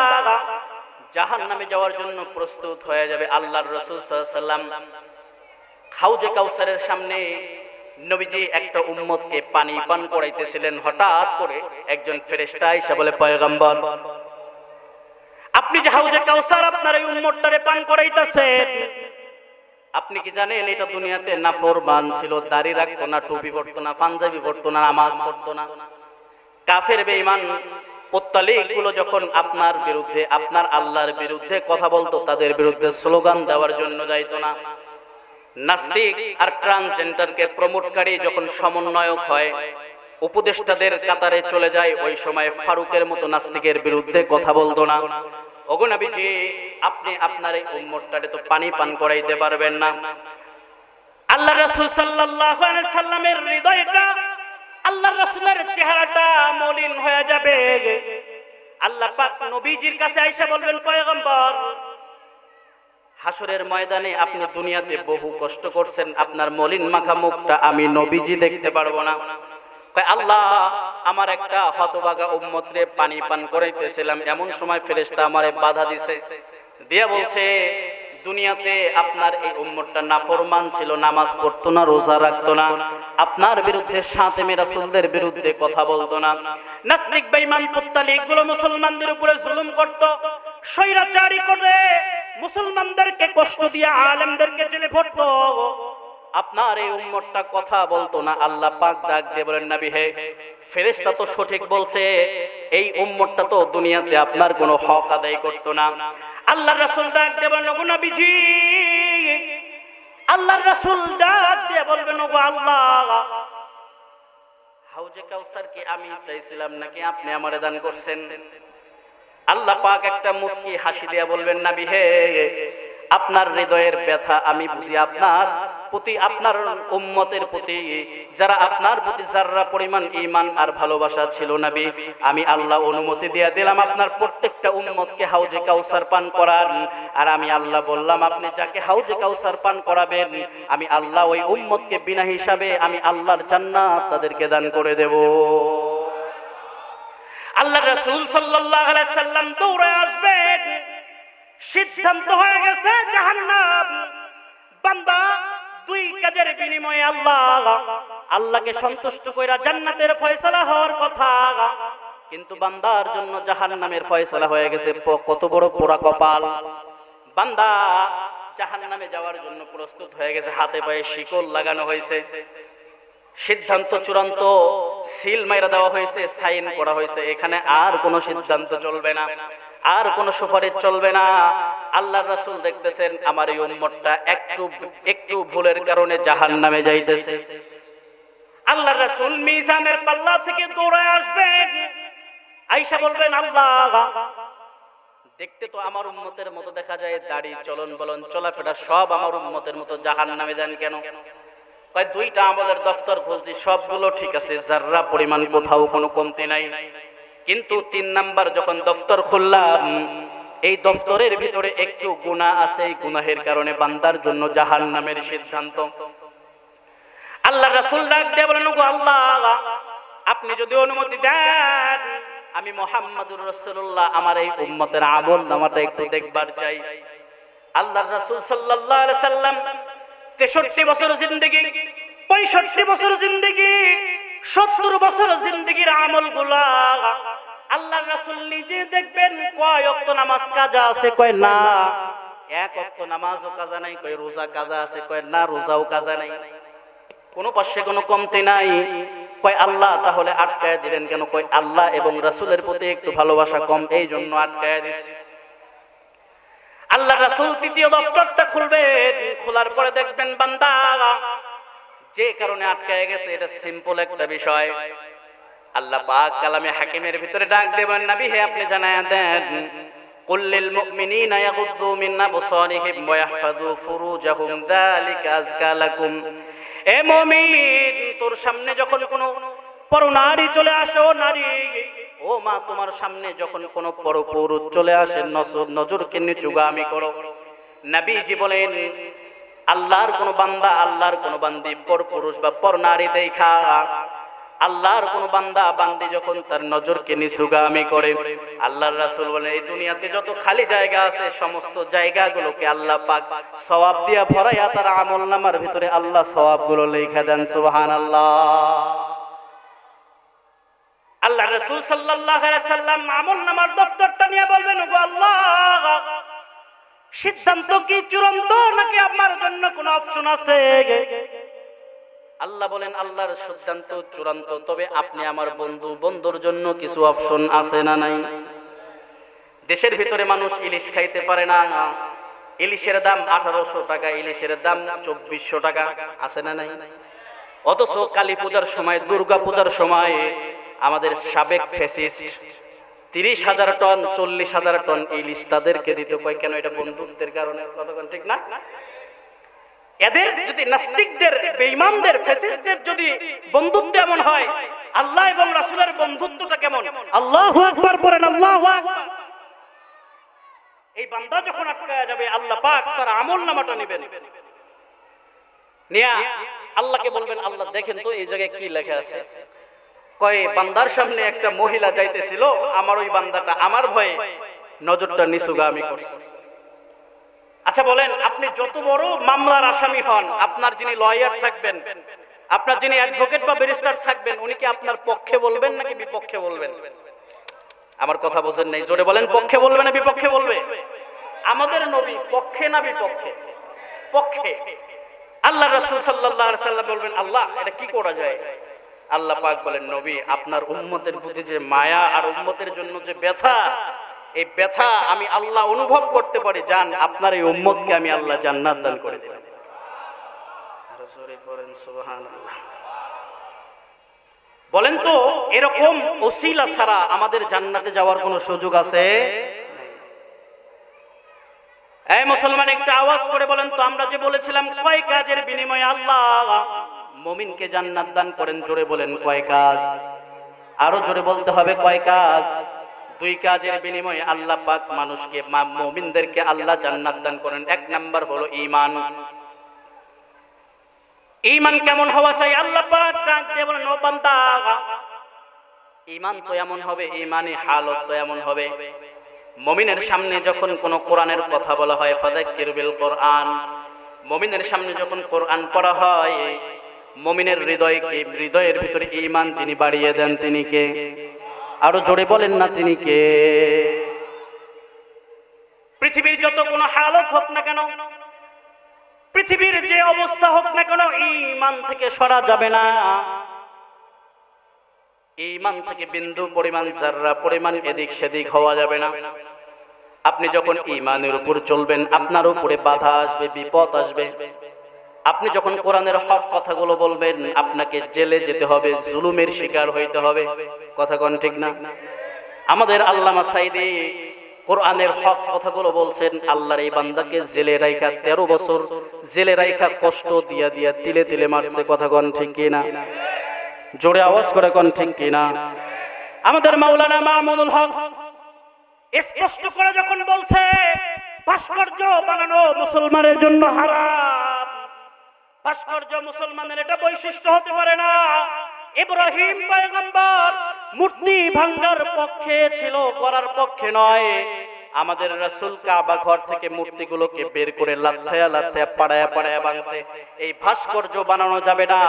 জাহান্নামে যাওয়ার জন্য প্রস্তুত হয়ে যাবে, আল্লাহর রাসূল সাল্লাল্লাহু আলাইহি ওয়াসাল্লাম হাউজে কাউসারের সামনে নবীজি একটা উম্মতকে পানি পান করাইতেছিলেন। হঠাৎ করে একজন ফেরেশতা এসে বলে, পয়গম্বর, আপনি যে হাউজে কাউসার আপনার এই উম্মতটারে পান করাইতেছেন, আপনি কি জানেন এটা দুনিয়াতে নাফরমান ছিল, দাড়ি রাখতো না, টুপি পরতো না, পাঞ্জাবি পরতো না, নামাজ পড়তো না। কাফের বেঈমান মুত্তালিক গুলো যখন আপনার বিরুদ্ধে, আপনার আল্লাহর বিরুদ্ধে কথা বলতো, তাদের বিরুদ্ধে স্লোগান দেওয়ার জন্য যাইতো না। নাস্তিক আর ট্রান্সজেন্ডারকে প্রমোটকারী যখন সমন্বয়ক হয়, উপদেষ্টাদের কাতারে চলে যায়, ওই সময় ফারুকের মতো নাস্তিকের বিরুদ্ধে কথা বলতো না। ওগো নবীজি, আপনি আপনার এই উম্মতটারে তো পানি পান করাইতে পারবেন না। আল্লাহর রাসূল সাল্লাল্লাহু আলাইহি সাল্লামের হৃদয়টা, আল্লাহর রাসূলের চেহারাটা মলিন হয়ে যাবে। আল্লাহ পাক নবীজির কাছে আয়েশা বলবেন, পয়গম্বর, হাসরের ময়দানে আপনি দুনিয়াতে বহু কষ্ট করছেন, আপনার মলিন মাখা মুখটা আমি নবীজি দেখতে পারবো না। কয়, আল্লাহ, আমার একটা হতভাগা উম্মতরে পানি পান করাইতেছিলাম, এমন সময় ফেরেশতা আমারে বাধা দিছে, দিয়া বলছে, দুনিয়াতে আপনার এই উম্মতটা নাফরমান ছিল, নামাজ পড়তো না, রোজা রাখতো না, আপনার বিরুদ্ধে শাতিমে রাসূলদের বিরুদ্ধে কথা বলতো না, নাস্তিক বেঈমান মুত্তালিক গুলো মুসলমানদের উপরে জুলুম করত, স্বৈরাচারী করে মুসলমানদেরকে কষ্ট দিয়ে আলেমদেরকে জেলে ভরতো, আপনার এই উম্মতটা কথা বলতো না। আল্লাহ পাক ডাক দিয়ে বলেন, নবী হে, ফেরেশতা তো সঠিক বলছে, এই উম্মতটা তো দুনিয়াতে আপনার কোনো হক আদায় করতো না। আল্লাহর রাসূল ডাক দিয়ে বলেন, ওগো নবীজি, আল্লাহর রাসূল ডাক দিয়ে বলবেন, ওগো আল্লাহ, হাউজে কাউসার কি আমি চাইছিলাম নাকি আপনি আমারে দান করছেন? আল্লাহ পাক একটা মুস্কি হাসি দিয়ে বলবেন, নবী হে, আপনার হৃদয়ের ব্যথা আমি বুঝি, আপনার প্রতি, আপনার উম্মতের প্রতি, যারা আপনার প্রতি যারা পরিমাণ ঈমান আর ভালোবাসা ছিল নবী, আমি আল্লাহ অনুমতি দিয়ে দিলাম আপনার প্রত্যেকটা উম্মতকে হাউজে কাউসার পান করান। আর আমি আল্লাহ বললাম, আপনি যাকে হাউজে কাউসার পান করাবেন, আমি আল্লাহ ওই উম্মতকে বিনা হিসাবে আমি আল্লাহর জান্নাত তাদেরকে দান করে দেব। আল্লাহ রাসূল সাল্লাল্লাহু আলাইহি সাল্লাম দৌড়ে আসবেন, সিদ্ধান্ত হয়ে গেছে জাহান্নাম। বান্দা দুই কাজের বিনিময়ে আল্লাহকে সন্তুষ্ট কইরা জান্নাতের ফয়সালা হওয়ার কথা, কিন্তু বান্দার জন্য জাহান্নামের ফয়সালা হয়ে গেছে। কত বড় পোড়া কপাল! বান্দা জাহান্নামে যাওয়ার জন্য প্রস্তুত হয়ে গেছে, হাতে পায়ে শিকল লাগানো হয়েছে, সিদ্ধান্ত চূড়ান্ত, সিল মাইরা দেওয়া হয়েছে, সাইন করা হয়েছে, এখানে আর কোনো সিদ্ধান্ত চলবে না, আর কোনো সুপারিশ চলবে না। আল্লাহর রাসূল দেখতেছেন আমার এই উম্মতটা একটু ভুলের কারণে জাহান্নামে যাইতেছে। আল্লাহর রাসূল মিজানের পাল্লা থেকে দৌড়ে আসবেন, আয়েশা বলবেন, আল্লাহ, দেখতে তো আমার উম্মতের মতো দেখা যায়, দাড়ি, চলন বলন, চলাফেরা সব আমার উম্মতের মতো, জাহান্নামে দেন কেন? কয়, দুইটা আমলের দফতর খুলছি, সবগুলো ঠিক আছে, যাররা পরিমাণ কোথাও কোনো কমতি নাই, কিন্তু 3 নাম্বার যখন দফতর খুললাম, এই দফতরের ভিতরে একটু গুনাহ আছে, এই গুনাহের কারণে বান্দার জন্য জাহান্নামের সিদ্ধান্ত। আল্লাহর রাসূল ডাক দিয়ে বলেন, ওগো আল্লাহ, আপনি যদি অনুমতি দেন, আমি মুহাম্মদুর রাসূলুল্লাহ আমার এই উম্মতের আমল নামাটা একটু দেখবার চাই। আল্লাহর রাসূল সাল্লাল্লাহু আলাইহি সাল্লাম 63 বছর জিন্দেগি, 65 বছর জিন্দেগি, 70 বছর জিন্দেগির আমলগুলা আল্লাহর রাসূল নিজে দেখবেন। কয় ওয়াক্ত নামাজ কাজা আছে? কয় না। এক ওয়াক্ত নামাজও কাজা নাই? কয় রোজা কাজা আছে? কয় না, রোজাও কাজা নাই। কোনো পাশে কোনো কমতি নাই। কয় আল্লাহ তাহলে আটকায় দিলেন কেন? কয় আল্লাহ এবং রাসূলের প্রতি একটু ভালোবাসা কম, এই জন্য আটকায় দিছি। আল্লাহ রাসূল তৃতীয় দফতরটা খুলবেন, খোলার পরে দেখবেন বান্দা যে কারণে আটকায় গেছে, এটা সিম্পল একটা বিষয়। আল্লাহ পাক কালামে হাকিমের ভিতরে ডাক দেবেন, নবী হে, আপনি জানায়া দেন, কুল্লিল মুমিনিনা ইয়াগুদ্দু মিন আবসারিহিম ওয়া ইয়াহফাযু ফুরুজাহুম যালিকা আযকা লাকুম। এ মুমিন, তোর সামনে যখন কোনো পরনারী চলে আসো, নারী, ও মা তোমার সামনে যখন কোনো পরপুরুষ চলে আসে নজরকে নিচুগামি করো। নবীজি বলেন আল্লাহর কোন বান্দা আল্লাহর কোন বান্দি পরপুরুষ বা পরনারী দেখা আল্লাহর কোন বান্দা বান্দি যখন তার নজরকে নিচুগামি করে, আল্লাহর রাসূল বলেন এই দুনিয়াতে যত খালি জায়গা আছে সমস্ত জায়গাগুলোকে আল্লাহ পাক সওয়াব দিয়া ভরাইয়া তার আমলনামার ভিতরে আল্লাহ সওয়াবগুলো লিখে দেন। সুবহানাল্লাহ। আল্লাহ রাসূল সাল্লাল্লাহু আলাইহি সাল্লাম আমলনামার দফতরটা নিয়ে বলবেন ওগো আল্লাহ, সিদ্ধান্ত কি চূড়ান্ত নাকি আমার জন্য কোনো অপশন আছে? আল্লাহ বলেন আল্লাহর সিদ্ধান্ত চূড়ান্ত, তবে আপনি আমার বন্ধু, বন্ধুর জন্য কিছু অপশন আছে না নাই? দেশের ভিতরে মানুষ ইলিশ খাইতে পারে না, ইলিশের দাম 1800 টাকা, ইলিশের দাম 2400 টাকা, আছে না নাই? অথচ কালী পূজার সময়, দুর্গা পূজার সময় আমাদের সাবেক ফ্যাসিস্ট 30,000 টন 40,000 টন ইলিশ তাদেরকে দিতে কয় কেন? এটা বন্ধুত্বের কারণে। কতক্ষণ ঠিক না? এদের যদি নাস্তিকদের, বেঈমানদের, ফ্যাসিস্টদের যদি বন্ধুত্ব এমন হয়, আল্লাহ এবং রাসূলের বন্ধুত্বটা কেমন? আল্লাহু আকবার বলেন, আল্লাহু আকবার। এই বান্দা যখন আটকায়া যাবে আল্লাহ পাক তার আমলনামাটা নেবেন, নিয়া আল্লাহকে বলবেন আল্লাহ দেখেন তো এই জায়গায় কি লেখা আছে। কয় বান্দার সামনে একটা মহিলা যাইতেছিল, আমার ওই বান্দাটা আমার ভয়ে নজরটা নিচুগামি করছে। আচ্ছা বলেন, আপনি যত বড় মামলার আসামি হন, আপনার যিনি লয়ার থাকবেন, আপনার যিনি অ্যাডভোকেট বা ব্যারিস্টার থাকবেন, উনি কি আপনার পক্ষে বলবেন নাকি বিপক্ষে বলবেন? আমার কথা বোঝেন নাই, জোরে বলেন। পক্ষে বলবে না বিপক্ষে বলবে? আমাদের নবী পক্ষে না বিপক্ষে? পক্ষে। আল্লাহ রাসূল সাল্লাল্লাহু আলাইহি সাল্লাম বলবেন আল্লাহ এটা কি করা যায়? আল্লাহ পাক বলেন নবী আপনার উম্মতের প্রতি যে মায়া আর উম্মতের জন্য যে ব্যথা, এই ব্যথা আমি আল্লাহ অনুভব করতে পারি, জান আপনার এই উম্মতকে আমি আল্লাহ জান্নাত দান করে দিলাম। সুবহানাল্লাহ। বলেন তো এরকম ওসিলা ছাড়া আমাদের জান্নাতে যাওয়ার কোনো সুযোগ আছে? এই মুসলমান একটা আওয়াজ করে বলেন তো, আমরা যে বলেছিলাম কয় কাজের বিনিময়ে আল্লাহ মুমিনকে জান্নাত দান করেন, জোরে বলেন কয় কাজ? আরো জোরে বলতে হবে কয় কাজ? 2 কাজের বিনিময়ে আল্লাহ পাক মানুষকে, মুমিনদেরকে আল্লাহ জান্নাত দান করেন। 1 নাম্বার হলো ঈমান। ঈমান কেমন হওয়া চাই? আল্লাহ পাক ডাক দিয়ে বলেন ও বান্দা, ঈমান তো এমন হবে, ঈমানি হালত তো এমন হবে, মুমিনের সামনে যখন কোন কোরআনের কথা বলা হয়, ফাযাক্কির বিল কোরআন, মুমিনের সামনে যখন কোরআন পড়া হয়, মুমিনের হৃদয়ের ভিতরে ঈমান যিনি বাড়িয়ে দেন তিনি কে? আরো জোরে বলেন না তিনি কে? পৃথিবীর যত কোনো হালত হোক না কেন, পৃথিবীর যে অবস্থা হোক না কেন, ঈমান থেকে সরা যাবে না। ঈমান থেকে বিন্দু পরিমাণ, জাররা পরিমাণ এদিক সেদিক হওয়া যাবে না। আপনি যখন ঈমানের উপর চলবেন, আপনার উপরে বাধা আসবে, বিপদ আসবে। আপনি যখন কোরআনের হক কথাগুলো বলবেন, আপনাকে জেলে যেতে হবে, জুলুমের শিকার হইতে হবে। কথা কোন ঠিক না? আমাদের আল্লামা সাইদি কোরআনের হক কথাগুলো বলছেন, আল্লাহর এই বান্দাকে জেলে রাইখা 13 বছর জেলে রাইখা কষ্ট দিয়া দিয়া তিলে তিলে মারছে। কথা কোন ঠিক কিনা? জোরে আওয়াজ করে কোন ঠিক কিনা? আমাদের মাওলানা মামুনুল হক স্পষ্ট করে যখন বলছে ভাস্কর্য বানানো মুসলমানের জন্য হারাম, ভাস্কর্য মুসলমানের এটা বৈশিষ্ট্য হতে পারে না। ইব্রাহিম পয়গম্বর মূর্তি ভাঙার পক্ষে ছিল, করার পক্ষে নয়। আমাদের রাসূল কাবা ঘর থেকে মূর্তিগুলোকে বের করে লাথিয়া লাথিয়া পাড়ায়া পাড়ায়া ভাঙছে। এই ভাস্কর্য বানানো যাবে না।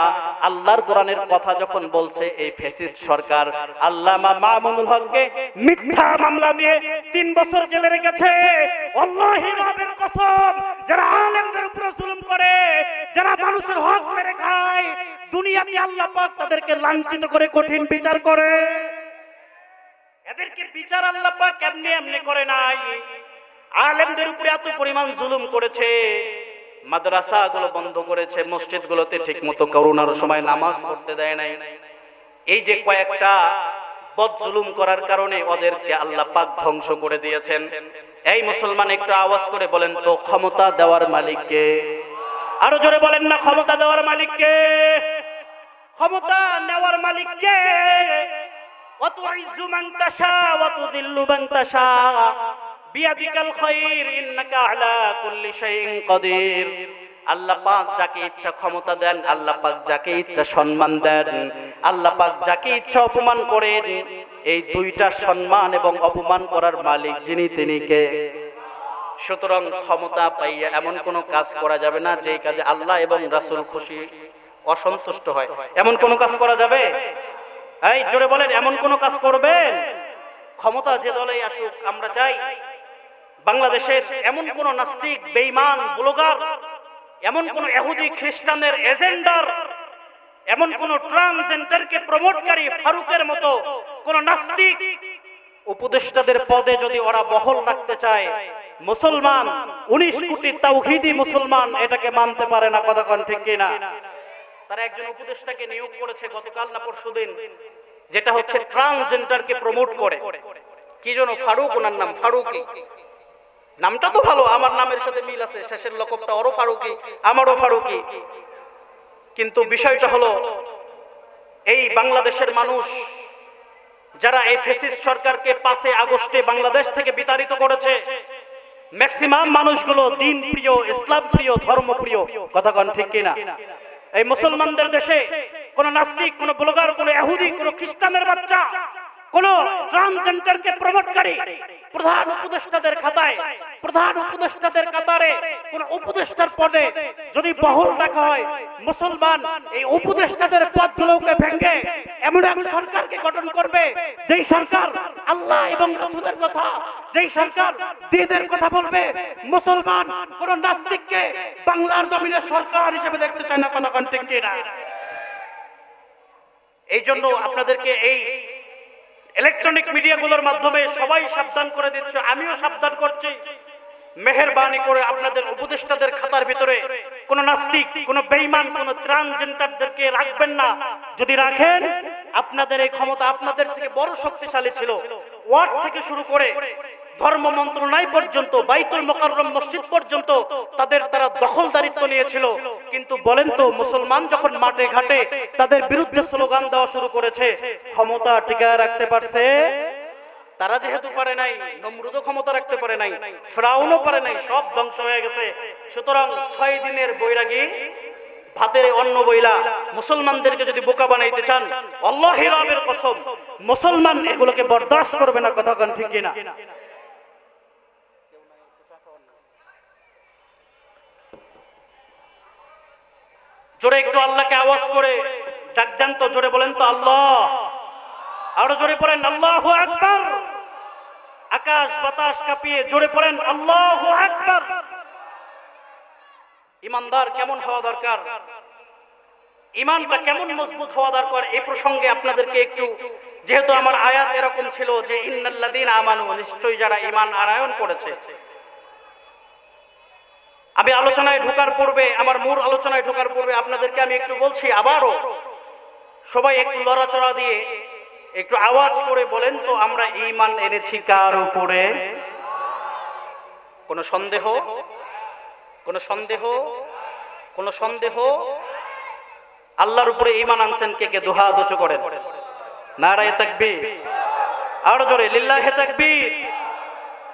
আল্লাহর কোরআনের কথা যখন বলছে এই ফ্যাসিস্ট সরকার আল্লামা মামুনুল হককে মিথ্যা মামলা দিয়ে 3 বছর জেলে রেখেছে। আল্লাহি রবের কসম, যারা আলেমদের উপর জুলুম করে, যারা মানুষের হক মেরে খায়, দুনিয়াতে আল্লাহ পাক তাদেরকে লাঞ্ছিত করে কঠিন বিচার করে। এদেরকে বিচার আল্লাহ পাক এমনি এমনি করে নাই। আলেমদের উপরে এত পরিমাণ জুলুম করেছে, মাদ্রাসাগুলো বন্ধ করেছে, মসজিদগুলোতে ঠিকমতো করোনার সময় নামাজ পড়তে দেয় নাই। এই যে কয়েকটা বদ জুলুম করার কারণে ওদেরকে আল্লাহ পাক ধ্বংস করে দিয়েছেন। এই মুসলমান একটু আওয়াজ করে বলেন তো, ক্ষমতা দেওয়ার মালিক কে? আরো জোরে বলেন না, ক্ষমতা দেওয়ার মালিক কে? ক্ষমতা নেওয়ার মালিক কে? ওয়া তুইজ্জু মান তাশা ওয়া তুযিল্লু মান তাশা বিয়াদিকাল খায়র ইন্নাকা আলা কুল্লি শাইইন কাদির। আল্লাহ পাক যাকে ইচ্ছা ক্ষমতা দেন, আল্লাহ পাক যাকে ইচ্ছা সম্মান দেন, আল্লাহ পাক যাকে ইচ্ছা অপমান করেন। এই দুইটা সম্মান এবং অপমান করার মালিক যিনি, তিনি কে? সুতরাং ক্ষমতা পাইয়া এমন কোনো কাজ করা যাবে না যেই কাজে আল্লাহ এবং রাসূল খুশি অসন্তুষ্ট হয়। এমন কোনো কাজ করা যাবে? এই জোরে বলেন, এমন কোনো কাজ করবেন? ক্ষমতা যে দলেই আসুক, আমরা চাই বাংলাদেশের এমন কোন নাস্তিক, বেঈমান, ব্লগার, এমন কোন ইহুদি খ্রিস্টানের এজেন্ডার, এমন কোন ট্রান্সজেন্ডারকে প্রমোটকারী ফারুকের মতো কোন নাস্তিক উপদেষ্টাদের পদে যদি ওরা বহাল রাখতে চায়, মুসলমান 19 কোটি তাওহীদি মুসলমান এটাকে মানতে পারে না। কথা কোন ঠিক কিনা? তারা একজন উপদেষ্টাকে নিয়োগ করেছে গতকাল না পরশুদিন, যেটা হচ্ছে ট্রান্সজেন্ডারকে প্রমোট করে। কি যেন ফারুক, ওনার নাম ফারুকি। নামটা তো ভালো, আমার নামের সাথে মিল আছে, শেষের লকবটা ওরও ফারুকি, আমারও ফারুকি। কিন্তু বিষয়টা হলো, এই বাংলাদেশের মানুষ যারা এই ফ্যাসিস্ট সরকারকে 5 আগস্টে বাংলাদেশ থেকে বিতাড়িত করেছে, ম্যাক্সিমাম মানুষগুলো দিন প্রিয়, ইসলাম প্রিয়, ধর্ম প্রিয়। কথা কোন ঠিক কিনা? এই মুসলমানদের দেশে কোন নাস্তিক, কোন ব্লগার, কোন ইহুদি, কোন খ্রিস্টানের বাচ্চা, কোন ট্রান্সজেন্ডারকে প্রমোটকারী প্রধান উপদেষ্টাদের খাতায়, প্রধান উপদেষ্টাদের কাতারে কোন উপদেষ্টার পদে যদি বহাল রাখা হয়, মুসলমান এই উপদেষ্টাদের পদগুলোকে ভেঙে এমন এক সরকারকে গঠন করবে যেই সরকার আল্লাহ এবং রাসূলের কথা, যেই সরকার দ্বীনের কথা বলবে। মুসলমান কোন নাস্তিককে বাংলার জমিনে সরকার হিসেবে দেখতে চায় না। কথা কোন ঠিক কিনা? এই জন্য আপনাদেরকে এই ইলেকট্রনিক মিডিয়াগুলোর মাধ্যমে সবাই সাবধান করে দিচ্ছে, আমিও সাবধান করছি। মেহেরবানি করে আপনাদের উপদেষ্টাদের খাতার ভিতরে কোন নাস্তিক, কোন বেঈমান, কোন ট্রান্সজেন্ডারদেরকে রাখবেন না। যদি রাখেন, আপনাদের এই ক্ষমতা আপনাদের থেকে বড় শক্তিশালী ছিল। ওয়ার্ড থেকে শুরু করে ধর্ম মন্ত্রণালয় পর্যন্ত, বাইতুল মুকাররম মসজিদ পর্যন্ত তারা দখলদারিত্ব নিয়েছিল। কিন্তু বলেন তো, মুসলমান যখন মাঠে ঘাটে তাদের বিরুদ্ধে স্লোগান দেওয়া শুরু করেছে, ক্ষমতা টিকায় রাখতে পারছে? তারা যেহেতু পারে নাই, নমরুদও ক্ষমতা রাখতে পারে নাই, ফিরাউনও পারে নাই, সব ধ্বংস হয়ে গেছে। সুতরাং 6 দিনের বৈরাগী ভাতের অন্ন বইলা মুসলমানদেরকে যদি বোকা বানাইতে চান, আল্লাহর রাবের কসম, মুসলমান এগুলোকে বরদাস্ত করবে না। কথা কোন ঠিক কিনা? জোরে একটু আল্লাহকে আওয়াজ করে ডাক দেন তো, জোরে বলেন তো আল্লাহ। আরো জোরে পড়েন আল্লাহু আকবার। আকাশ বাতাস কাঁপিয়ে জোরে পড়েন আল্লাহু আকবার। ইমানদার কেমন হওয়া দরকার, ইমানটা কেমন মজবুত হওয়া দরকার, এই প্রসঙ্গে আপনাদেরকে একটু, যেহেতু আমার আয়াত এরকম ছিল যে ইন্নাল্লাযীনা আমানু, নিশ্চয়ই যারা ঈমান আনয়ন করেছে। আমি আলোচনায় ঢোকার পূর্বে, আমার মূল আলোচনায় ঢোকার পূর্বে আপনাদেরকে আমি একটু বলছি, আবারও সবাই একটু লড়াচড়া দিয়ে একটু আওয়াজ করে বলেন তো, আমরা ঈমান এনেছি কার উপরে? কোন সন্দেহ? কোন সন্দেহ? কোন সন্দেহ? আল্লাহর উপরে ঈমান আনছেন কে কে? দুহা উঁচু করেন, নারায়ে তাকবীর। আরো জোরে লিল্লাহি তাকবীর।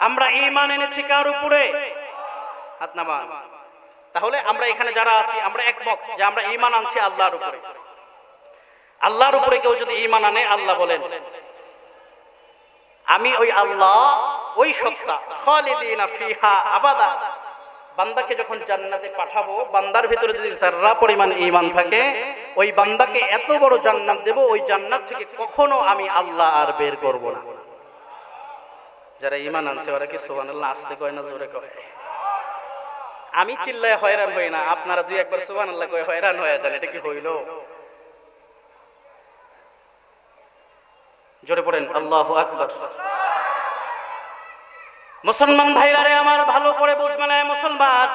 আমরা ঈমান এনেছি কার উপরে? হাত নামান। তাহলে আমরা এখানে যারা আছি, আমরা একমত যে আমরা ঈমান আনছি আল্লাহর উপরে। আল্লাহর উপরে কেউ যদি ঈমান আনে, আল্লাহ বলেন আমি ওই আল্লাহ, ওই সত্তা, খালিদিনা ফিহা আবাদা। বান্দাকে যখন জান্নাতে পাঠাবো, বান্দার ভিতরে যদি যারা পরিমাণ ঈমান থাকে, ওই বান্দাকে এত বড় জান্নাত দেব, ওই জান্নাত থেকে কখনো আমি আল্লাহ আর বের করব না। যারা ঈমান আনছে ওরা কি সুবহানাল্লাহ আস্তে কয় না জোরে কয়? আমি চিল্লায় হয়রান হই না, আপনারা দুই একবার সুবহানাল্লাহ কয় হয়রান হয়ে যান। এটা কি হইল? জোরে পড়েন আল্লাহু আকবার। মুসলমান ভাইরা রে আমার, ভালো করে বুঝবেন, মুসলমান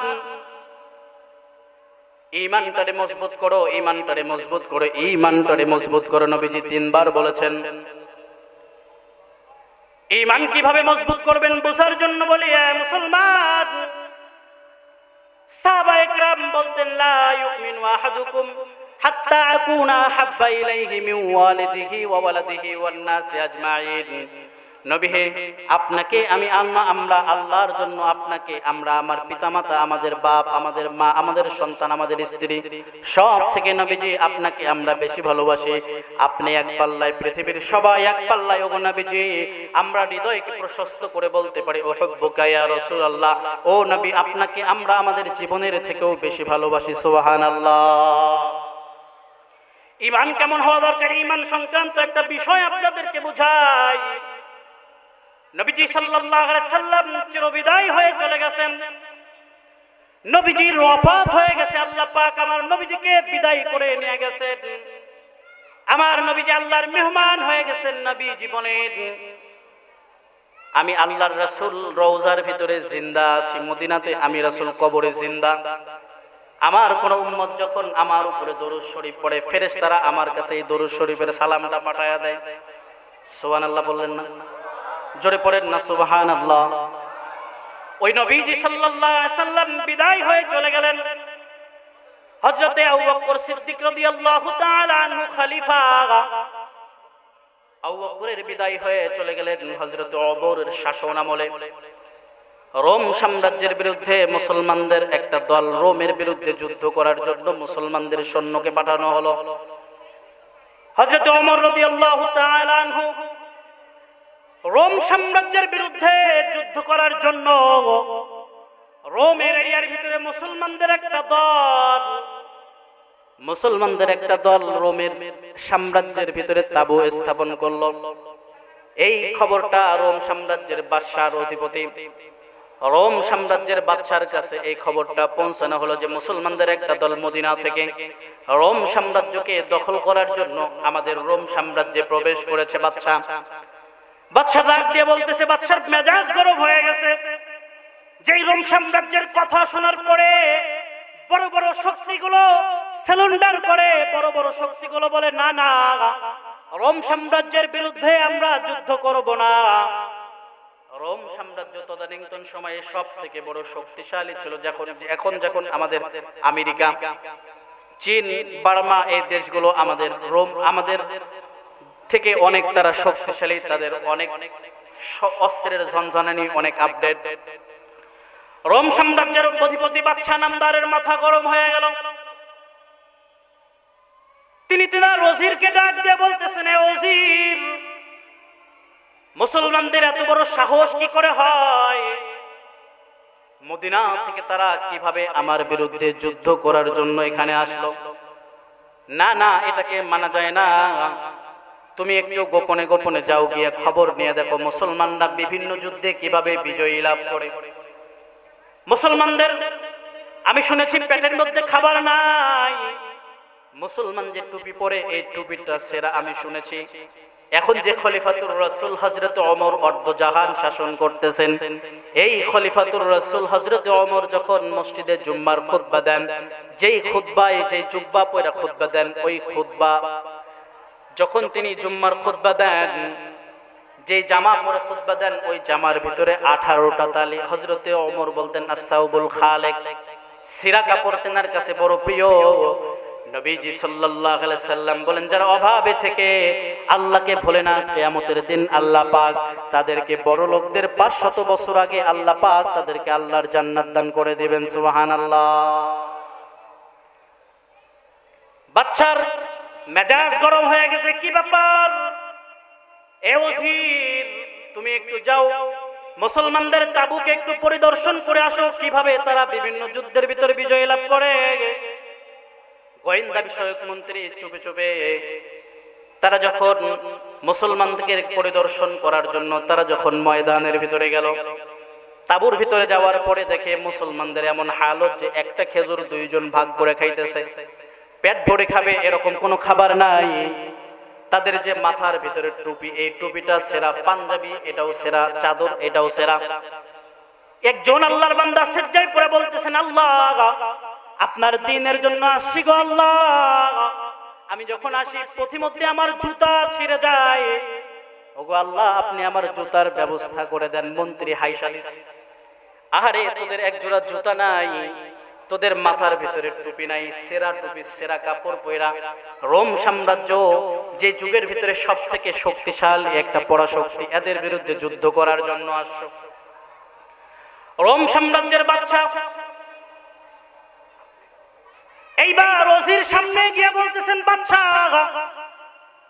ঈমানটারে মজবুত করো, ঈমানটারে মজবুত করো, ঈমানটারে মজবুত করো। নবীজি 3 বার বলেছেন। ঈমান কিভাবে মজবুত করবেন বোঝার জন্য বলি, মুসলমান, সাহাবায়ে কেরাম বলতেন লা ইউমিনু আহাদুকুম হাত্তা আকুনা হাব্বা ইলাইহি মিন ওয়ালিদিহি ওয়া ওয়ালাদিহি ওয়ান নাসি আজমাইন। নবী হে, আপনাকে আমি আমরা আল্লাহর জন্য আপনাকে আমরা আমার পিতামাতা, আমাদের বাপ, আমাদের মা, আমাদের সন্তান, আমাদের স্ত্রী সব থেকে নবীজি আপনাকে আমরা বেশি ভালোবাসি। আপনি এক পাল্লায়, পৃথিবীর সবাই এক পাল্লায়। ওগো নবীজি, আমরা হৃদয়কে প্রশস্ত করে বলতে পারি উহিব্বুকা ইয়া রাসূলুল্লাহ। ও নবী, আপনাকে আমরা আমাদের জীবনের থেকেও বেশি ভালোবাসি। সুবহানাল্লাহ। ঈমান কেমন হওয়া দরকার, ঈমান সংক্রান্ত একটা বিষয় আপনাদেরকে বুঝাই। নবীজি সাল্লাল্লাহু আলাইহি সাল্লাম চিরবিদায় হয়ে চলে গেছেন, নবীজির ওয়াফাত হয়ে গেছে। আল্লাহ পাক আমার নবীজিকে বিদায় করে নিয়ে গেছেন। আমার নবীজি আল্লাহর মেহমান হয়ে গেছেন নবী জীবনের। আমি আল্লাহর রাসূল রওজার ভিতরে জিন্দা আছি, মদিনাতে আমি রাসূল কবরে জিন্দা। আমার কোন উম্মত যখন আমার উপরে দরুদ শরীফ পড়ে, ফেরেশতারা আমার কাছে এই দরুদ শরীফের সালামটা পাঠায়া দেয়। সুবহানাল্লাহ বললেন না? জোরে পড়েন না সুবহানাল্লাহ। ওই নবীজি সাল্লাল্লাহু আলাইহি সাল্লাম বিদায় হয়ে চলে গেলেন। হযরতে আবু বকর সিদ্দিক রাদিয়াল্লাহু তাআলা আনহু খলিফা, আবু বকরের বিদায় হয়ে চলে গেলেন হযরতে ওমরের শাসন আমলে। রোম সাম্রাজ্যের বিরুদ্ধে মুসলমানদের একটা দল রোমের বিরুদ্ধে যুদ্ধ করার জন্য মুসলমানদের সৈন্যকে পাঠানো হলো। হযরতে ওমর রাদিয়াল্লাহু তাআলা আনহু রোম সাম্রাজ্যের বিরুদ্ধে যুদ্ধ করার জন্য রোমের এরিয়ার ভিতরে মুসলমানদের একটা দল রোমের সাম্রাজ্যের ভিতরে তাঁবু স্থাপন করলো। এই খবরটা রোম সাম্রাজ্যের বাদশার অধিপতি, রোম সাম্রাজ্যের বাদশার কাছে এই খবরটা পৌঁছানো হলো যে মুসলমানদের একটা দল মদিনা থেকে রোম সাম্রাজ্যকে দখল করার জন্য আমাদের রোম সাম্রাজ্যে প্রবেশ করেছে। বাদশা ডাক দিয়ে বলতেছে, বাদশার মেজাজ গরম হয়ে গেছে। যেই রোম সাম্রাজ্যের কথা শোনার পরে বড় বড় শক্তিগুলো সারেন্ডার করে, বড় বড় শক্তিগুলো বলে না না, রোম সাম্রাজ্যের বিরুদ্ধে আমরা যুদ্ধ করব না। রোম সাম্রাজ্য তদানীন্তন সময়ে সব থেকে বড় শক্তিশালী ছিল। এখন যখন আমাদের আমেরিকা, চীন, বার্মা এই দেশগুলো আমাদের থেকে অনেক তারা শক্তিশালী, তাদের অনেক অস্ত্রের ঝনঝনানি, অনেক আপডেট। রোম সাম্রাজ্যের অধিপতি বাদশা নামদারের মাথা গরম হয়ে গেল। তিনি তার ওজিরকে ডাক দিয়ে বলতেছেন, এ ওজির, মুসলমানদের এত বড় সাহস কি করে হয়? মদিনা থেকে তারা কিভাবে আমার বিরুদ্ধে যুদ্ধ করার জন্য এখানে আসলো? না না, এটাকে মানা যায় না। তুমি একটু গোপনে গোপনে যাও, গিয়ে খবর নিয়ে দেখো মুসলমানরা বিভিন্ন যুদ্ধে কিভাবে বিজয়ী লাভ করে। মুসলমানদের আমি শুনেছি পেটের মধ্যে খাবার নাই। মুসলমান যে টুপি পরে, এই টুপিটা সেরা আমি শুনেছি। এখন যে খলিফাতুর রাসূল হযরত ওমর অর্ধজাহান শাসন করতেছেন, এই খলিফাতুর রাসূল হযরত ওমর যখন মসজিদে জুম্মার খুতবা দেন, যেই খুতবায় যেই জুব্বা পরে খুতবা দেন, ওই খুতবা যখন তিনি জুম্মার খুতবা দেন, যেই জামা পরে খুতবা দেন, ওই জামার ভিতরে 18টা তালি। হযরতে ওমর বলতেন আস-সাউবুল খালিক, সিরা কাপড় তেনার কাছে বড় প্রিয়। নবীজি সাল্লাল্লাহু আলাইহি সাল্লাম বলেন, যারা অভাবে থেকে আল্লাহকে ভুলে না, কিয়ামতের দিন আল্লাহ পাক তাদেরকে বড় লোকদের 500 বছর আগে আল্লাহ পাক তাদেরকে আল্লাহর জান্নাত দান করে দিবেন। সুবহানাল্লাহ। বাদশার মেজাজ গরম হয়ে গেছে, কি ব্যাপার? এ ওজির, তুমি একটু যাও মুসলমানদের তাবুকে একটু পরিদর্শন করে আসো, কিভাবে তারা বিভিন্ন যুদ্ধের ভিতরে বিজয় লাভ করে। গোয়েন্দা বিষয়ক মন্ত্রী চুপে চুপে তারা যখন মুসলমানদেরকে পরিদর্শন করার জন্য তারা যখন ময়দানের ভিতরে গেল, তাবুর ভিতরে যাওয়ার পরে দেখে মুসলমানদের এমন হালত যে একটা খেজুর দুইজন ভাগ করে খাইতেছে। পেট ভরে খাবে এরকম কোনো খাবার নাই। তাদের যে মাথার ভিতরে টুপি, এই টুপিটা সেরা, পাঞ্জাবি এটাও সেরা, চাদর এটাও সেরা। একজন আল্লাহর বান্দা সিজদায় পড়ে বলতেছেন, আল্লাহ, আপনার দ্বীনের জন্য আসি গো আল্লাহ। আমি যখন আসি পথিমধ্যে আমার জুতা ছিঁড়ে যায়, ওগো আল্লাহ আপনি আমার জুতার ব্যবস্থা করে দেন। মন্ত্রী হাইসা দিছে, আহারে তোদের এক জোড়া জুতা নাই, তোদের মাথার ভিতরে টুপি নাই, সেরা টুপি সেরা কাপড় পয়রা রোম সাম্রাজ্য যে যুগের ভিতরে সব থেকে শক্তিশালী একটা পরাশক্তি, এদের বিরুদ্ধে যুদ্ধ করার জন্য আসছো। রোম সাম্রাজ্যের বাদশা এইবার ওজির সামনে গিয়ে বলতেছেন, বাদশা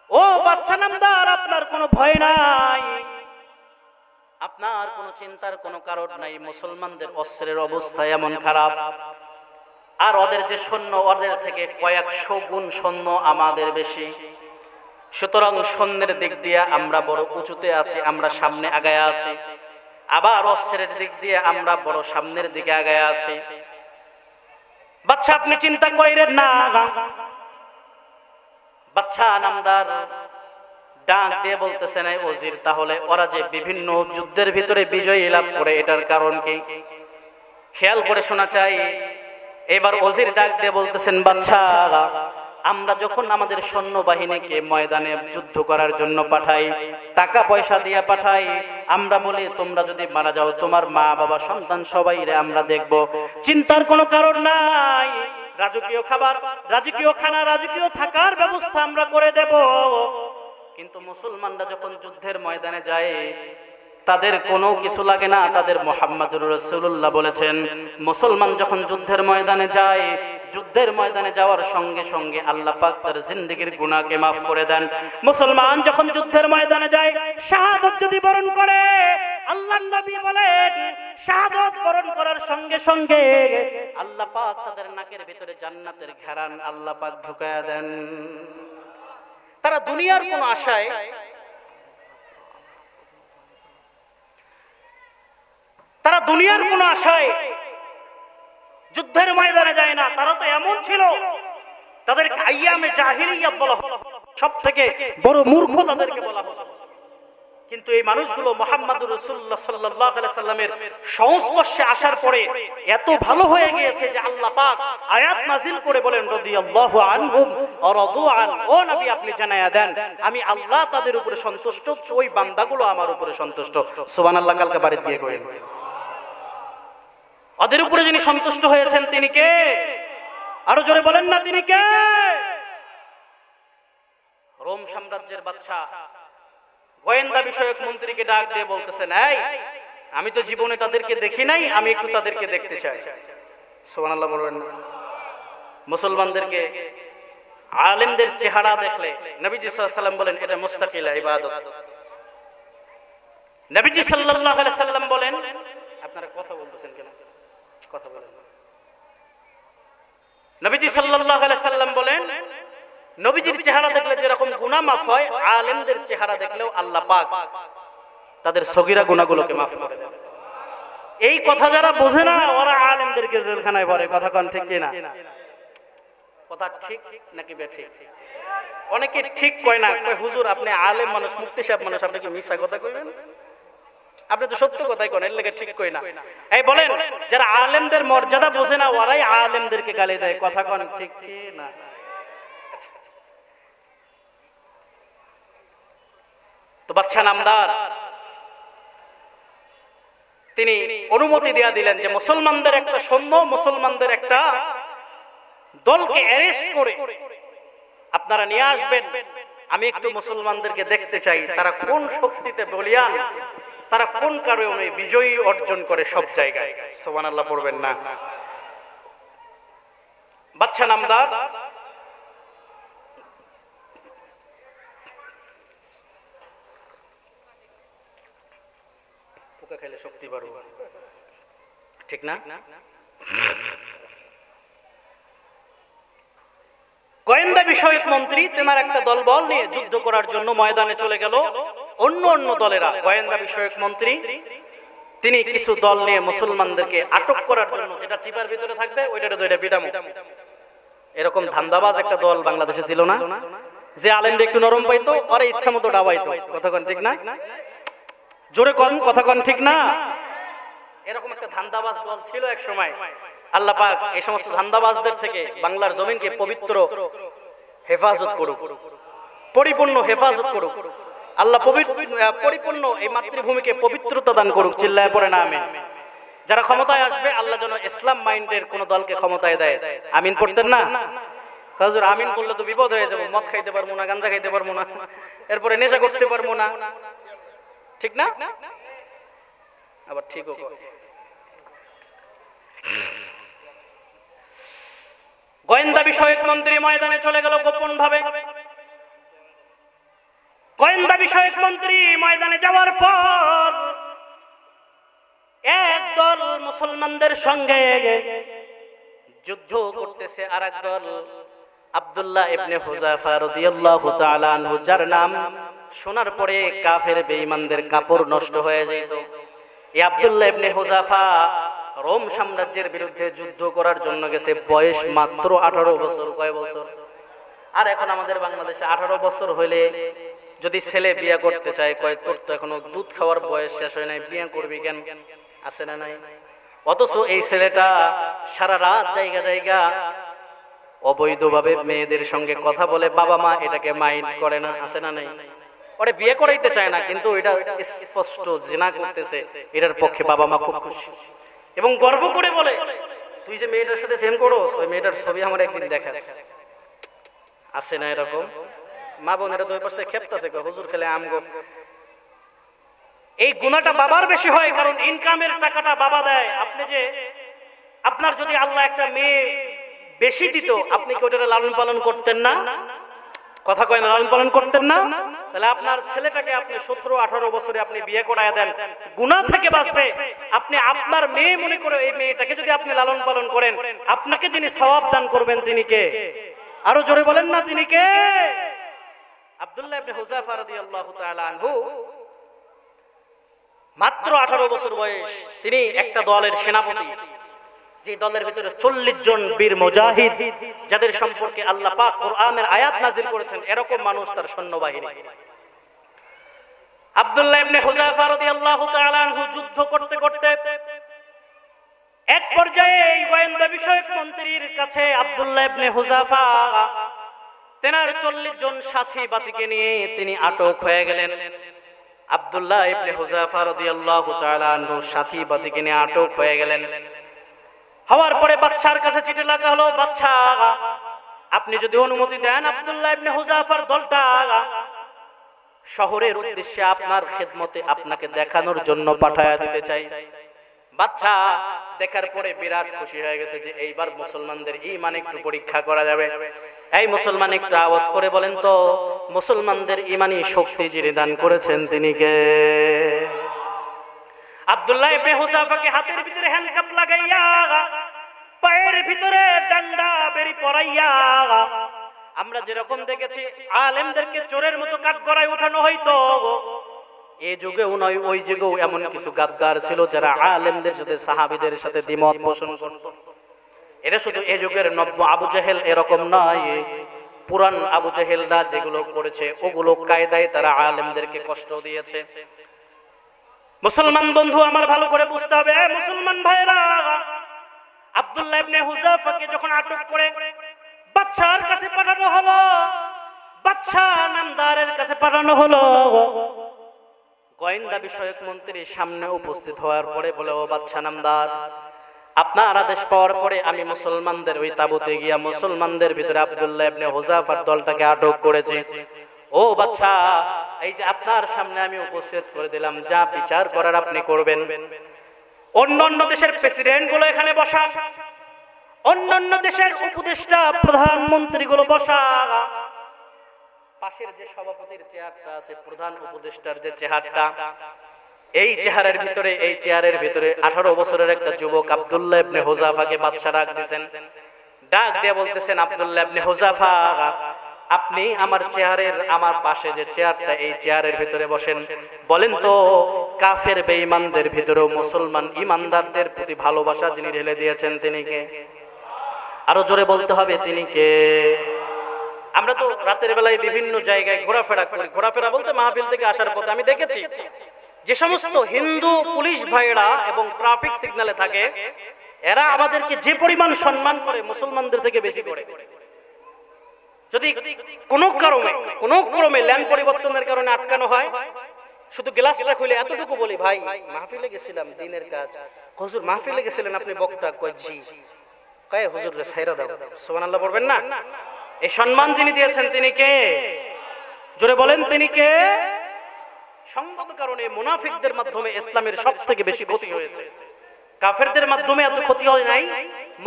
ও বাদশা নামদার, আপনার কোনো ভয় নাই, আপনার কোনো চিন্তার কোনো কারণ নাই। মুসলমানদের অস্ত্রের অবস্থা এমন খারাপ, আর ওদের যে সৈন্য ওদের থেকে কয়েকশো গুণ সৈন্য আমাদের বেশি, সুতরাং সৈন্যের দিক দিয়ে আমরা বড় উঁচুতে আছি, আমরা সামনে আগায় আছি, আবার অস্ত্রের দিক দিয়ে আমরা বড় সামনের দিকে আগায় আছি। বাদশা আপনি চিন্তা করেন না। বাদশা নামদার ডাক দিয়ে বলতেছেন, এই ওজির, তাহলে ওরা যে বিভিন্ন যুদ্ধের ভিতরে বিজয় লাভ করে এটার কারণ কি খেয়াল করে শোনা চাই। এবার ওজির ডাক দিয়ে বলতেছেন, বাদশা আমরা যখন আমাদের সৈন্যবাহিনীকে ময়দানে যুদ্ধ করার জন্য পাঠাই, টাকা পয়সা দিয়ে পাঠাই, আমরা বলি তোমরা যদি মারা যাও তোমার মা বাবা সন্তান সবাই রে আমরা দেখব, চিন্তার কোনো কারণ নাই, রাজকীয় খাবার, রাজকীয় খানা, রাজকীয় থাকার ব্যবস্থা আমরা করে দেব। কিন্তু মুসলমানরা যখন যুদ্ধের ময়দানে যায় তাদের কোনো কিছু লাগে না, তাদের মুহাম্মদুর রাসূলুল্লাহ বলেছেন, মুসলমান যখন যুদ্ধের ময়দানে যায়, যুদ্ধের ময়দানে যাওয়ার সঙ্গে সঙ্গে আল্লাহ পাক তার জিন্দেগীর গুনাহকে মাফ করে দেন। মুসলমান যখন যুদ্ধের ময়দানে যায়, শাহাদাত যদি বরণ করে, আল্লাহর নবী বলেন শাহাদাত বরণ করার সঙ্গে সঙ্গে আল্লাহ পাক তাদের নাকের ভিতরে জান্নাতের ঘ্রাণ আল্লাহ পাক ঢুকায়া দেন। তারা দুনিয়ার কোন আশায় যুদ্ধের ময়দানে যায় না, তারা তো এমন ছিল, তাদেরকে আইয়ামে জাহিলিয়াত বলা হলো, সব থেকে বড় মূর্খ তাদেরকে বলা হলো। কিন্তু এই মানুষগুলো মুহাম্মদুর রাসূলুল্লাহ সাল্লাল্লাহু আলাইহি সাল্লামের সংস্পর্শে আসার পরে এত ভালো হয়ে গিয়েছে যে আল্লাহ পাক আয়াত নাযিল করে বলেন, রাদিয়াল্লাহু আনহুম ওয়া রাদু আন, ও নবী আপনি জানায়া দেন আমি আল্লাহ তাদের উপরে সন্তুষ্ট, ওই বান্দাগুলো আমার উপরে সন্তুষ্ট। সুবহানাল্লাহ, কালকে বাড়িতে গিয়ে কইেন, ওদের উপরে যিনি সন্তুষ্ট হয়েছেন তিনি কে? আরো জোরে বলেন না, তিনি কে? রোম সাম্রাজ্যের বাদশা গোয়েন্দা বিষয়ক মন্ত্রীকে ডাক দিয়ে বলতেছেন, এই আমি তো জীবনে তাদেরকে দেখি নাই, আমি একটু তাদেরকে দেখতে চাই। সুবহানাল্লাহ বলবেন না? মুসলমানদেরকে আলেমদের চেহারা দেখলে নবীজি সাল্লাল্লাহু আলাইহি সাল্লাম বলেন এটা মুস্তাকিল ইবাদত। নবীজি সাল্লাল্লাহু আলাইহি সাল্লাম বলেন, আপনারা কথা বলতেছেন কেন? কথা বলেন। নবীজি সাল্লাল্লাহু আলাইহি সাল্লাম বলেন, নবীজির চেহারা দেখলে যেরকম গুনাহ মাফ হয়, আলেমদের চেহারা দেখলেও আল্লাহ পাক তাদের সগীরা গুনাহগুলোকে মাফ করে দেন। এই কথা যারা বোঝে না ওরা আলেমদেরকে জেলখানায় ভরে। কথা কোন ঠিক কিনা? কথা ঠিক নাকি বেঠিক? অনেকে ঠিক কয় না, কয় হুজুর আপনি আলেম মানুষ, মুফতি সাহেব মানুষ, আপনি কি মিথ্যা কথা কইবেন? আপনি তো সত্য কথাই কোন, এর লাগে ঠিক কই না। এই বলেন, যারা আলেমদের মর্যাদা বোঝে না ওরাই আলেমদেরকে গালি দেয়। কথা কোন ঠিক কি না? তো বাদশা নামদার তিনি অনুমতি দেয়া দিলেন যে মুসলমানদের একটা সৈন্য, মুসলমানদের একটা দলকে অ্যারেস্ট করে আপনারা নিয়ে আসবেন, আমি একটু মুসলমানদেরকে দেখতে চাই তারা কোন শক্তিতে বলিয়ান, তারা কোন কারণে বিজয়ী অর্জন করে সব জায়গায়। সুবহানাল্লাহ পড়বেন না? বাদশা নামদার পোকা খেলে শক্তি বাড়বে, ঠিক না? গোয়েন্দা বিষয়ক মন্ত্রী তেনার একটা দলবল নিয়ে যুদ্ধ করার জন্য ময়দানে চলে গেল। অন্য অন্য দলেরা, গোয়েন্দা বিষয়ক মন্ত্রী তিনি কিছু দল নিয়ে মুসলমানদেরকে আটক করার জন্য, যেটা চিপার ভিতরে থাকবে ওইটারে দুইটা পিটামো, এরকম ধান্দাবাজ একটা দল বাংলাদেশে ছিল না, যে আলেমরা একটু নরম পাইতো ওরা ইচ্ছা মতো ডাবাইতো। কথা কোন ঠিক না? জোরে কোন, কথা কোন ঠিক না? এরকম একটা ধান্দাবাজ দল ছিল এক সময়। আল্লাহ পাক এই সমস্ত ধান্দাবাজদের থেকে বাংলার জমিনকে পবিত্র হেফাজত করুক, পরিপূর্ণ হেফাজত করুক। আল্লাহ পরিপূর্ণ এই মাতৃভূমিকে পবিত্রতা দান করুক। চিল্লায় পড়ে না আমিন। যারা ক্ষমতায় আসবে আল্লাহ যেন ইসলাম মাইন্ডের কোন দলকে ক্ষমতায় দেয়। আমিন পড়তেন না? হুজুর আমিন বললে তো বিপদ হয়ে যাবে, মদ খাইতে পারবো না, গাঁজা খাইতে পারবো না, এরপরে নেশা করতে পারবো না, ঠিক না? আবার ঠিকও গোয়েন্দা বিষয়ক মন্ত্রী ময়দানে চলে গেল গোপন ভাবে। গোয়েন্দা বিষয়ক মন্ত্রী ময়দানে যাওয়ার পর একদল মুসলমানদের সঙ্গে যুদ্ধ করতেছে, আর একদল আব্দুল্লাহ ইবনে হুযাফা রাদিয়াল্লাহু তাআলা আনহু, যার নাম শোনার পরে কাফের বেঈমানদের কাপড় নষ্ট হয়ে যেত। এই আব্দুল্লাহ ইবনে হুযাফা রোম সাম্রাজ্যের বিরুদ্ধে যুদ্ধ করার জন্য গেছে, বয়স মাত্র 18 বছর। কয় বছর? আর এখন আমাদের বাংলাদেশে 18 বছর হইলে যদি ছেলে বিয়ে করতে চায়, কয় তোর তো এখনো দুধ খাওয়ার বয়স শেষ হয় নাই, বিয়ে করবি কেন? আছে না নাই? অথচ এই ছেলেটা সারা রাত জায়গা জায়গা অবৈধভাবে মেয়েদের সঙ্গে কথা বলে, বাবা মা এটাকে মাইন্ড করে না। আছে না নাই? ওরে বিয়ে করাইতে চায় না, কিন্তু এটা স্পষ্ট জিনা করতেছে, এটার পক্ষে বাবা মা খুব খুশি এবং গর্ব করে বলে, তুই যে মেয়েটার সাথে প্রেম করোস, ওই মেয়েটার ছবি আমার একদিন দেখাস। আছে না এরকম? মা বোনেরা দুই পাশে খেপতাছে, হুজুর খেলে আমগো। এই গুনাহটা বাবার বেশি হয়, কারণ ইনকামের টাকাটা বাবা দেয়। আপনি যে আপনার যদি আল্লাহ একটা মেয়ে বেশি দিত, আপনি কি ওটা লালন পালন করতেন না? কথা কয় না, লালন পালন করতেন না? তাহলে আপনার ছেলেটাকে আপনি 17-18 বছরে আপনি বিয়ে করায় দেন, গুনাহ থেকে বাঁচবে। আপনি আপনার মেয়ে মনে করে এই মেয়েটাকে যদি আপনি লালন পালন করেন, আপনাকে যিনি সওয়াব দান করবেন তিনি কে? আরো জোরে বলেন না, তিনি কে? আব্দুল্লাহ ইবনে হুযাফা রাদিয়াল্লাহু তাআলা আনহু মাত্র 18 বছর বয়স, তিনি একটা দলের সেনাপতি, যে দলের ভিতরে 40 জন বীর মুজাহিদ, যাদের সম্পর্কে আল্লাহ পাক কোরআনের আয়াত নাযিল করেছেন, এরকম মানুষ তার সৈন্যবাহিনী। আব্দুল্লাহ ইবনে হুযাফা রাদিয়াল্লাহু তাআলা আনহু যুদ্ধ করতে করতে এক পর্যায়ে এই গোয়েন্দা বিষয়ক মন্ত্রীর কাছে আব্দুল্লাহ ইবনে হুযাফা তেনার 40 জন সাথী বাতিকে নিয়ে তিনি আটক হয়ে গেলেন। আব্দুল্লাহ ইবনে হুযাফা রাদিয়াল্লাহু তাআলা আনহু সাথী বাতিকে নিয়ে আটক হয়ে গেলেন। হওয়ার পরে বাদশার কাছে চিঠি লেখা হলো, বাদশা আপনি যদি অনুমতি দেন, আব্দুল্লাহ ইবনে হুযাফার দলটা শহরের উদ্দেশ্যে আপনার খেদমতে আপনাকে দেখানোর জন্য পাঠায়া দিতে চাই। বাদশা দেখার পরে বিরাট খুশি হয়ে গেছে যে এইবার মুসলমানদের ঈমান একটু পরীক্ষা করা যাবে। এই মুসলমান একটু আওয়াজ করে বলেন তো, মুসলমানদের ঈমানি শক্তি যিনি দান করেছেন তিনি কে? আব্দুল্লাহ ইবনে হুযাফাকে হাতের ভিতরে হ্যান্ডকাপ লাগাইয়া, পায়ের ভিতরে ডান্ডা বেরি পরাইয়া, আমরা যেরকম দেখেছি আলেমদেরকে চোরের মতো কাঠগড়ায় উঠানো হইতো, এই যুগেও নয় ওই যুগেও এমন কিছু গাদ্দার ছিল যারা আলেমদের সাথে সাহাবীদের সাথে দ্বিমত পোষণ করত। এটা শুধু এই যুগের নব্য আবু জেহেল এরকম নয়, পুরান আবু জেহেলরা যেগুলো করেছে ওগুলো কায়দায় তারা আলেমদেরকে কষ্ট দিয়েছে। মুসলমান বন্ধু আমার ভালো করে বুঝতে হবে, মুসলমান ভাইরা, আব্দুল্লাহ ইবনে হুযাফাকে যখন আটক করে বাদশার কাছে পাঠানো হলো, বাদশা নামদারের কাছে পাঠানো হলো, গোয়েন্দা বিষয়ক মন্ত্রীর সামনে উপস্থিত হওয়ার পরে বলে, ও বাদশা নামদার, আপনার আদেশ পাওয়ার পরে আমি মুসলমানদের ওই তাবুতে গিয়া মুসলমানদের ভিতরে আব্দুল্লাহ ইবনে হুযাফার দলটাকে আটক করেছি। ও বাদশা, এই যে আপনার সামনে আমি উপস্থিত করে দিলাম, যা বিচার করার আপনি করবেন। অন্যান্য দেশের প্রেসিডেন্ট গুলো এখানে বসা, অন্যান্য দেশের উপদেষ্টা প্রধানমন্ত্রী গুলো বসা, পাশের যে সভাপতির চেয়ারটা আছে, প্রধান উপদেষ্টার যে চেয়ারটা, এই চেয়ারের ভিতরে, এই চেয়ারের ভিতরে 18 বছরের একটা যুবক আব্দুল্লাহ ইবনে হুযাফাকে বাদশা ডাক দিয়েছেন। ডাক দিয়ে বলতেছেন, আব্দুল্লাহ ইবনে হুযাফা, আপনি আমার চেয়ারের আমার পাশে যে চেয়ারটা, এই চেয়ারের ভিতরে বসেন। বলেন তো, কাফের বেঈমানদের ভিতরেও মুসলমান ইমানদারদের প্রতি ভালোবাসা যিনি ঢেলে দিয়েছেন তিনি কে? আরো জোরে বলতে হবে, তিনি কে? আমরা তো রাতের বেলায় বিভিন্ন জায়গায় ঘোরাফেরা করি, ঘোরাফেরা বলতে মাহফিল থেকে আসার পথে আমি দেখেছি যে সমস্ত হিন্দু পুলিশ ভাইরা এবং ট্রাফিক সিগন্যালে থাকে, এরা আমাদেরকে যে পরিমাণ সম্মান করে মুসলমানদের থেকে বেশি করে। যদি কোনো ক্রমে ল্যান্ড পরিবর্তনের কারণে আটকানো হয়, শুধু গ্লাসটা খুলে এতটুকু বলি, ভাই মাহফিলে গেছিলাম দিনের কাজ। হুজুর মাহফিলে গেছিলেন আপনি বক্তা? কয় জি। কয় হুজুর রে ছাইরা দাও। সুবহানাল্লাহ পড়বেন না? এই সম্মান যিনি দিয়েছেন তিনি কে? জোরে বলেন তিনি কে? সংগত কারণে মুনাফিকদের মাধ্যমে ইসলামের সবথেকে বেশি ক্ষতি হয়েছে। কাফেরদের মাধ্যমে এত ক্ষতি হয় নাই,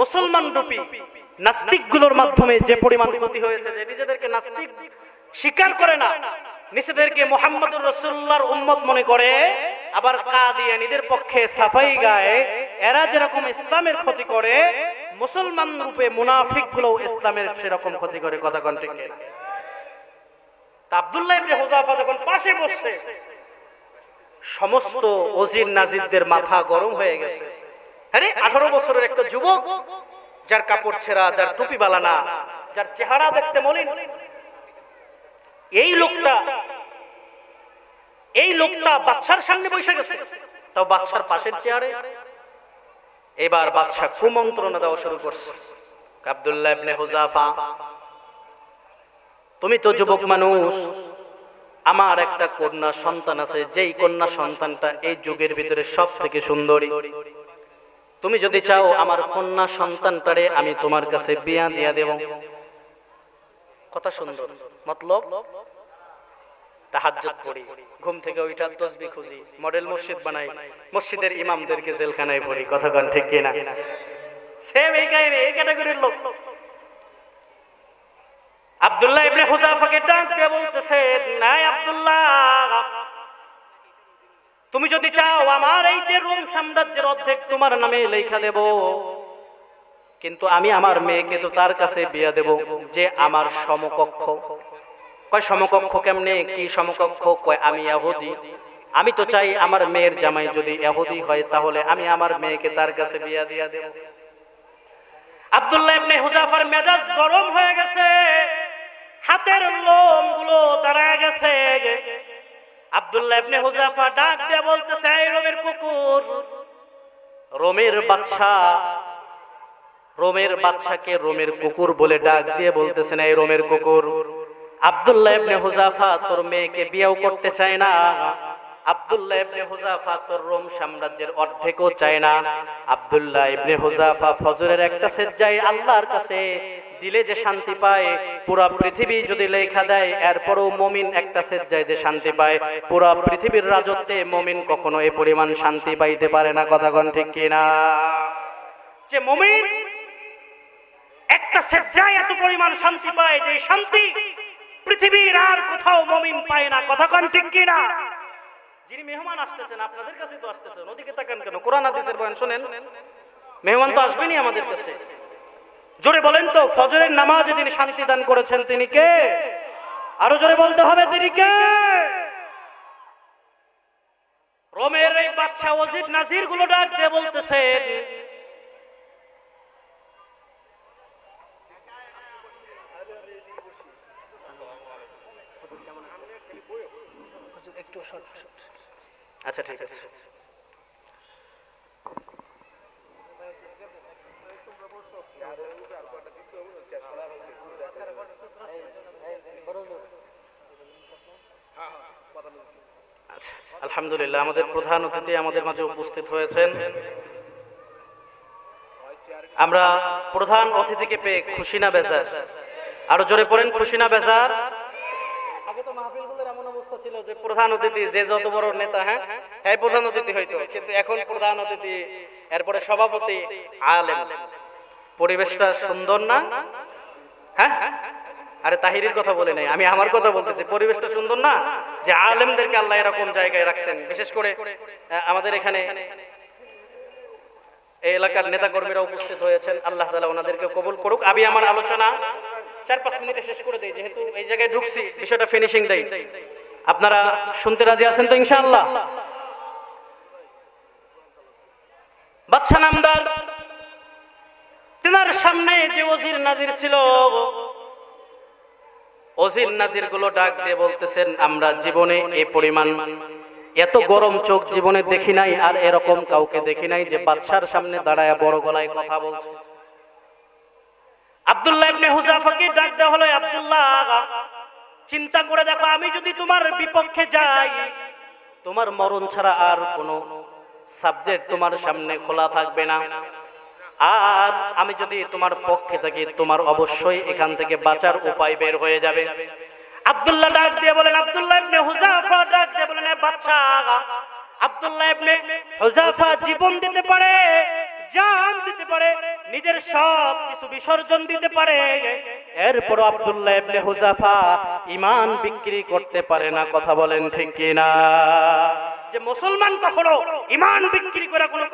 মুসলমান রূপী নাস্তিকগুলোর মাধ্যমে যে পরিমাণ ক্ষতি হয়েছে, যে নিজেদেরকে নাস্তিক স্বীকার করে না, নিজেদেরকে মুহাম্মদুর রাসূলুল্লাহর উম্মত মনে করে, আবার কাদিয়ানীদের পক্ষে সাফাই গায়, এরা যেরকম ইসলামের ক্ষতি করে, মুসলমান রূপে মুনাফিকগুলোও ইসলামের সেরকম ক্ষতি করে। কথা কোন ঠিক কিনা? তা আব্দুল্লাহ ইবনে হুযাফা যখন পাশে বসছে, সমস্ত ওজির নাজিরদের মাথা গরম হয়ে গেছে। আরে 18 বছরের একটা যুবক, যার কাপড় ছেঁড়া, যার টুপি বালানা, যার চেহারা দেখতে মলিন, এই লোকটা বাদশার সামনে বসে গেছে, তাও বাদশার পাশের চেয়ারে। এবার বাদশা কুমন্ত্রণা দেওয়া শুরু করছে। আব্দুল্লাহ ইবনে হুযাফা, তুমি তো যুবক মানুষ, আমার একটা কন্যা সন্তান আছে, যেই কন্যা সন্তানটা এই যুগের ভিতরে সব থেকে সুন্দরী। তুমি যদি চাও আমার কন্যা সন্তানটারে আমি তোমার কাছে বিয়া দিয়া দেব। কথা সুন্দর, মতলব তাহাজ্জুদ পড়ি, ঘুম থেকে ওইটা তাসবিহ খুঁজি, মডেল মসজিদ বানাই, মসজিদের ইমামদেরকে জেলখানায় ভরি। কথা কোন ঠিক কিনা? সেম এই কাহিনী, এই ক্যাটাগরির লোক। আব্দুল্লাহ ইবনে হুযাফাকে ডাক দিয়ে বলতেছে, নাই আব্দুল্লাহ, তুমি যদি চাও আমার এই যে রোম সাম্রাজ্যের অর্ধেক তোমার নামে লেখা দেব, কিন্তু আমি আমার মেয়েকে তো তার কাছে বিয়া দেব যে আমার সমকক্ষ। কয় সমকক্ষ কেমনে? কি সমকক্ষ? কয় আমি ইহুদি, আমি তো চাই আমার মেয়ের জামাই যদি ইহুদি হয় তাহলে আমি আমার মেয়েকে তার কাছে বিয়া দিয়া দেব। আব্দুল্লাহ ইবনে হুযাফার মেজাজ গরম হয়ে গেছে, হাতের লোমগুলো দাঁড়ায় গেছে। আব্দুল্লাহ ইবনে হুযাফা ডাক দিয়ে বলতেছে, এই রোমের কুকুর, রোমের বাদশা, রোমের বাদশাকে রোমের কুকুর বলে ডাক দিয়ে বলতেছেন, এই রোমের কুকুর, আব্দুল্লাহ ইবনে হুযাফা তোর মেয়েকে বিয়েও করতে চায় না। আব্দুল্লাহ ইবনে হুযাফা তোর রোম সাম্রাজ্যের অর্ধেকও চায় না। আব্দুল্লাহ ইবনে হুযাফা ফজরের একটা সেজদায় আল্লাহর কাছে দিলে যে শান্তি পায়, পুরা পৃথিবী যদি লেখা দেয় এরপরও মুমিন একটা সেজদায় যে শান্তি পায়, পুরা পৃথিবীর রাজত্বে মুমিন কখনো এই পরিমাণ শান্তি পাইতে পারে না। কথা কোন ঠিক কিনা? যে মুমিন একটা সেজদায় এত পরিমাণ শান্তি পায়, যে শান্তি পৃথিবীর আর কোথাও মুমিন পায় না। কথা কোন ঠিক কিনা? যিনি মেহমান আসতেছেন, আপনাদের কাছে তো আসতেছেন, ওদিকে তাকান কেন? কোরআন হাদিসের বয়ান শুনেন, মেহমান তো আসবেনই আমাদের কাছে। জোরে বলেন তো, ফজরের নামাজে যিনি শান্তি দান করেছেন তিনি কে? আরো জোরে বলতে হবে, তিনি কে? রোমের এই বাদশা ওজির নাজির গুলো ডাক দিয়ে বলতেছেন, আচ্ছা ঠিক আছে। আলহামদুলিল্লাহ, আমাদের প্রধান অতিথি আমাদের মাঝে উপস্থিত হয়েছেন। আমরা প্রধান অতিথিকে পেয়ে খুশি না বেজার? আরো জোরে পড়েন, খুশি না বেজার? আগে তো মাহফিলগুলোর এমন অবস্থা ছিল যে প্রধান অতিথি যে যত বড় নেতা, হ্যাঁ হ্যাঁ প্রধান অতিথি হইতো, কিন্তু এখন প্রধান অতিথি, এরপরে সভাপতি, আলেম। পরিবেশটা সুন্দর না? হ্যাঁ, আরে তাহিরের কথা বলে নাই, আমি আমার কথা বলতেছি। পরিবেশটা সুন্দর না? যে আলেমদেরকে আল্লাহ এরকম জায়গায় রাখছেন, বিশেষ করে আমাদের এখানে এই এলাকার নেতা কর্মীরা উপস্থিত হয়েছেন, আল্লাহ তাআলা ওনাদেরকে কবুল করুক। আমি আমার আলোচনা 4-5 মিনিটে শেষ করে দেই, যেহেতু এই জায়গায় ঢুকছি, বিষয়টা ফিনিশিং দেই। আপনারা শুনতে রাজি আছেন তো ইনশাআল্লাহ? বাদশা নামদার, তিনার সামনে যে ওজির নাজির ছিল, ওজির নাজির গুলো ডাক দিয়ে বলতেছেন, আমরা জীবনে এই পরিমাণ এত গরম চোখ জীবনে দেখি নাই, আর এরকম কাউকে দেখি নাই যে বাদশার সামনে দাঁড়ায় বড় গলায় কথা বলছে। আব্দুল্লাহ ইবনে হুযাফাকে ডাক দেওয়া হলো, আব্দুল্লাহ চিন্তা করে দেখো, আমি যদি তোমার বিপক্ষে যাই তোমার মরণ ছাড়া আর কোনো সাবজেক্ট তোমার সামনে খোলা থাকবে না। আর আমি যদি তোমার পক্ষে থাকি, তোমার অবশ্যই এখান থেকে বাঁচার উপায় বের হয়ে যাবে। আব্দুল্লাহ ডাক দিয়ে বলেন, আব্দুল্লাহ ইবনে হুযাফা ডাক দিয়ে বলেন, বাচ্চা আব্দুল্লাহ ইবনে হুযাফা জীবন দিতে পারে, জান দিতে পারে, নিজের সব কিছু বিসর্জন দিতে পারে, এরপর আব্দুল্লাহ ইবনে হুযাফা ঈমান বিক্রি করতে পারে না। কথা বলেন ঠিক কি না? যে মুসলমান কখনো ঈমান বিক্রি করে কোনো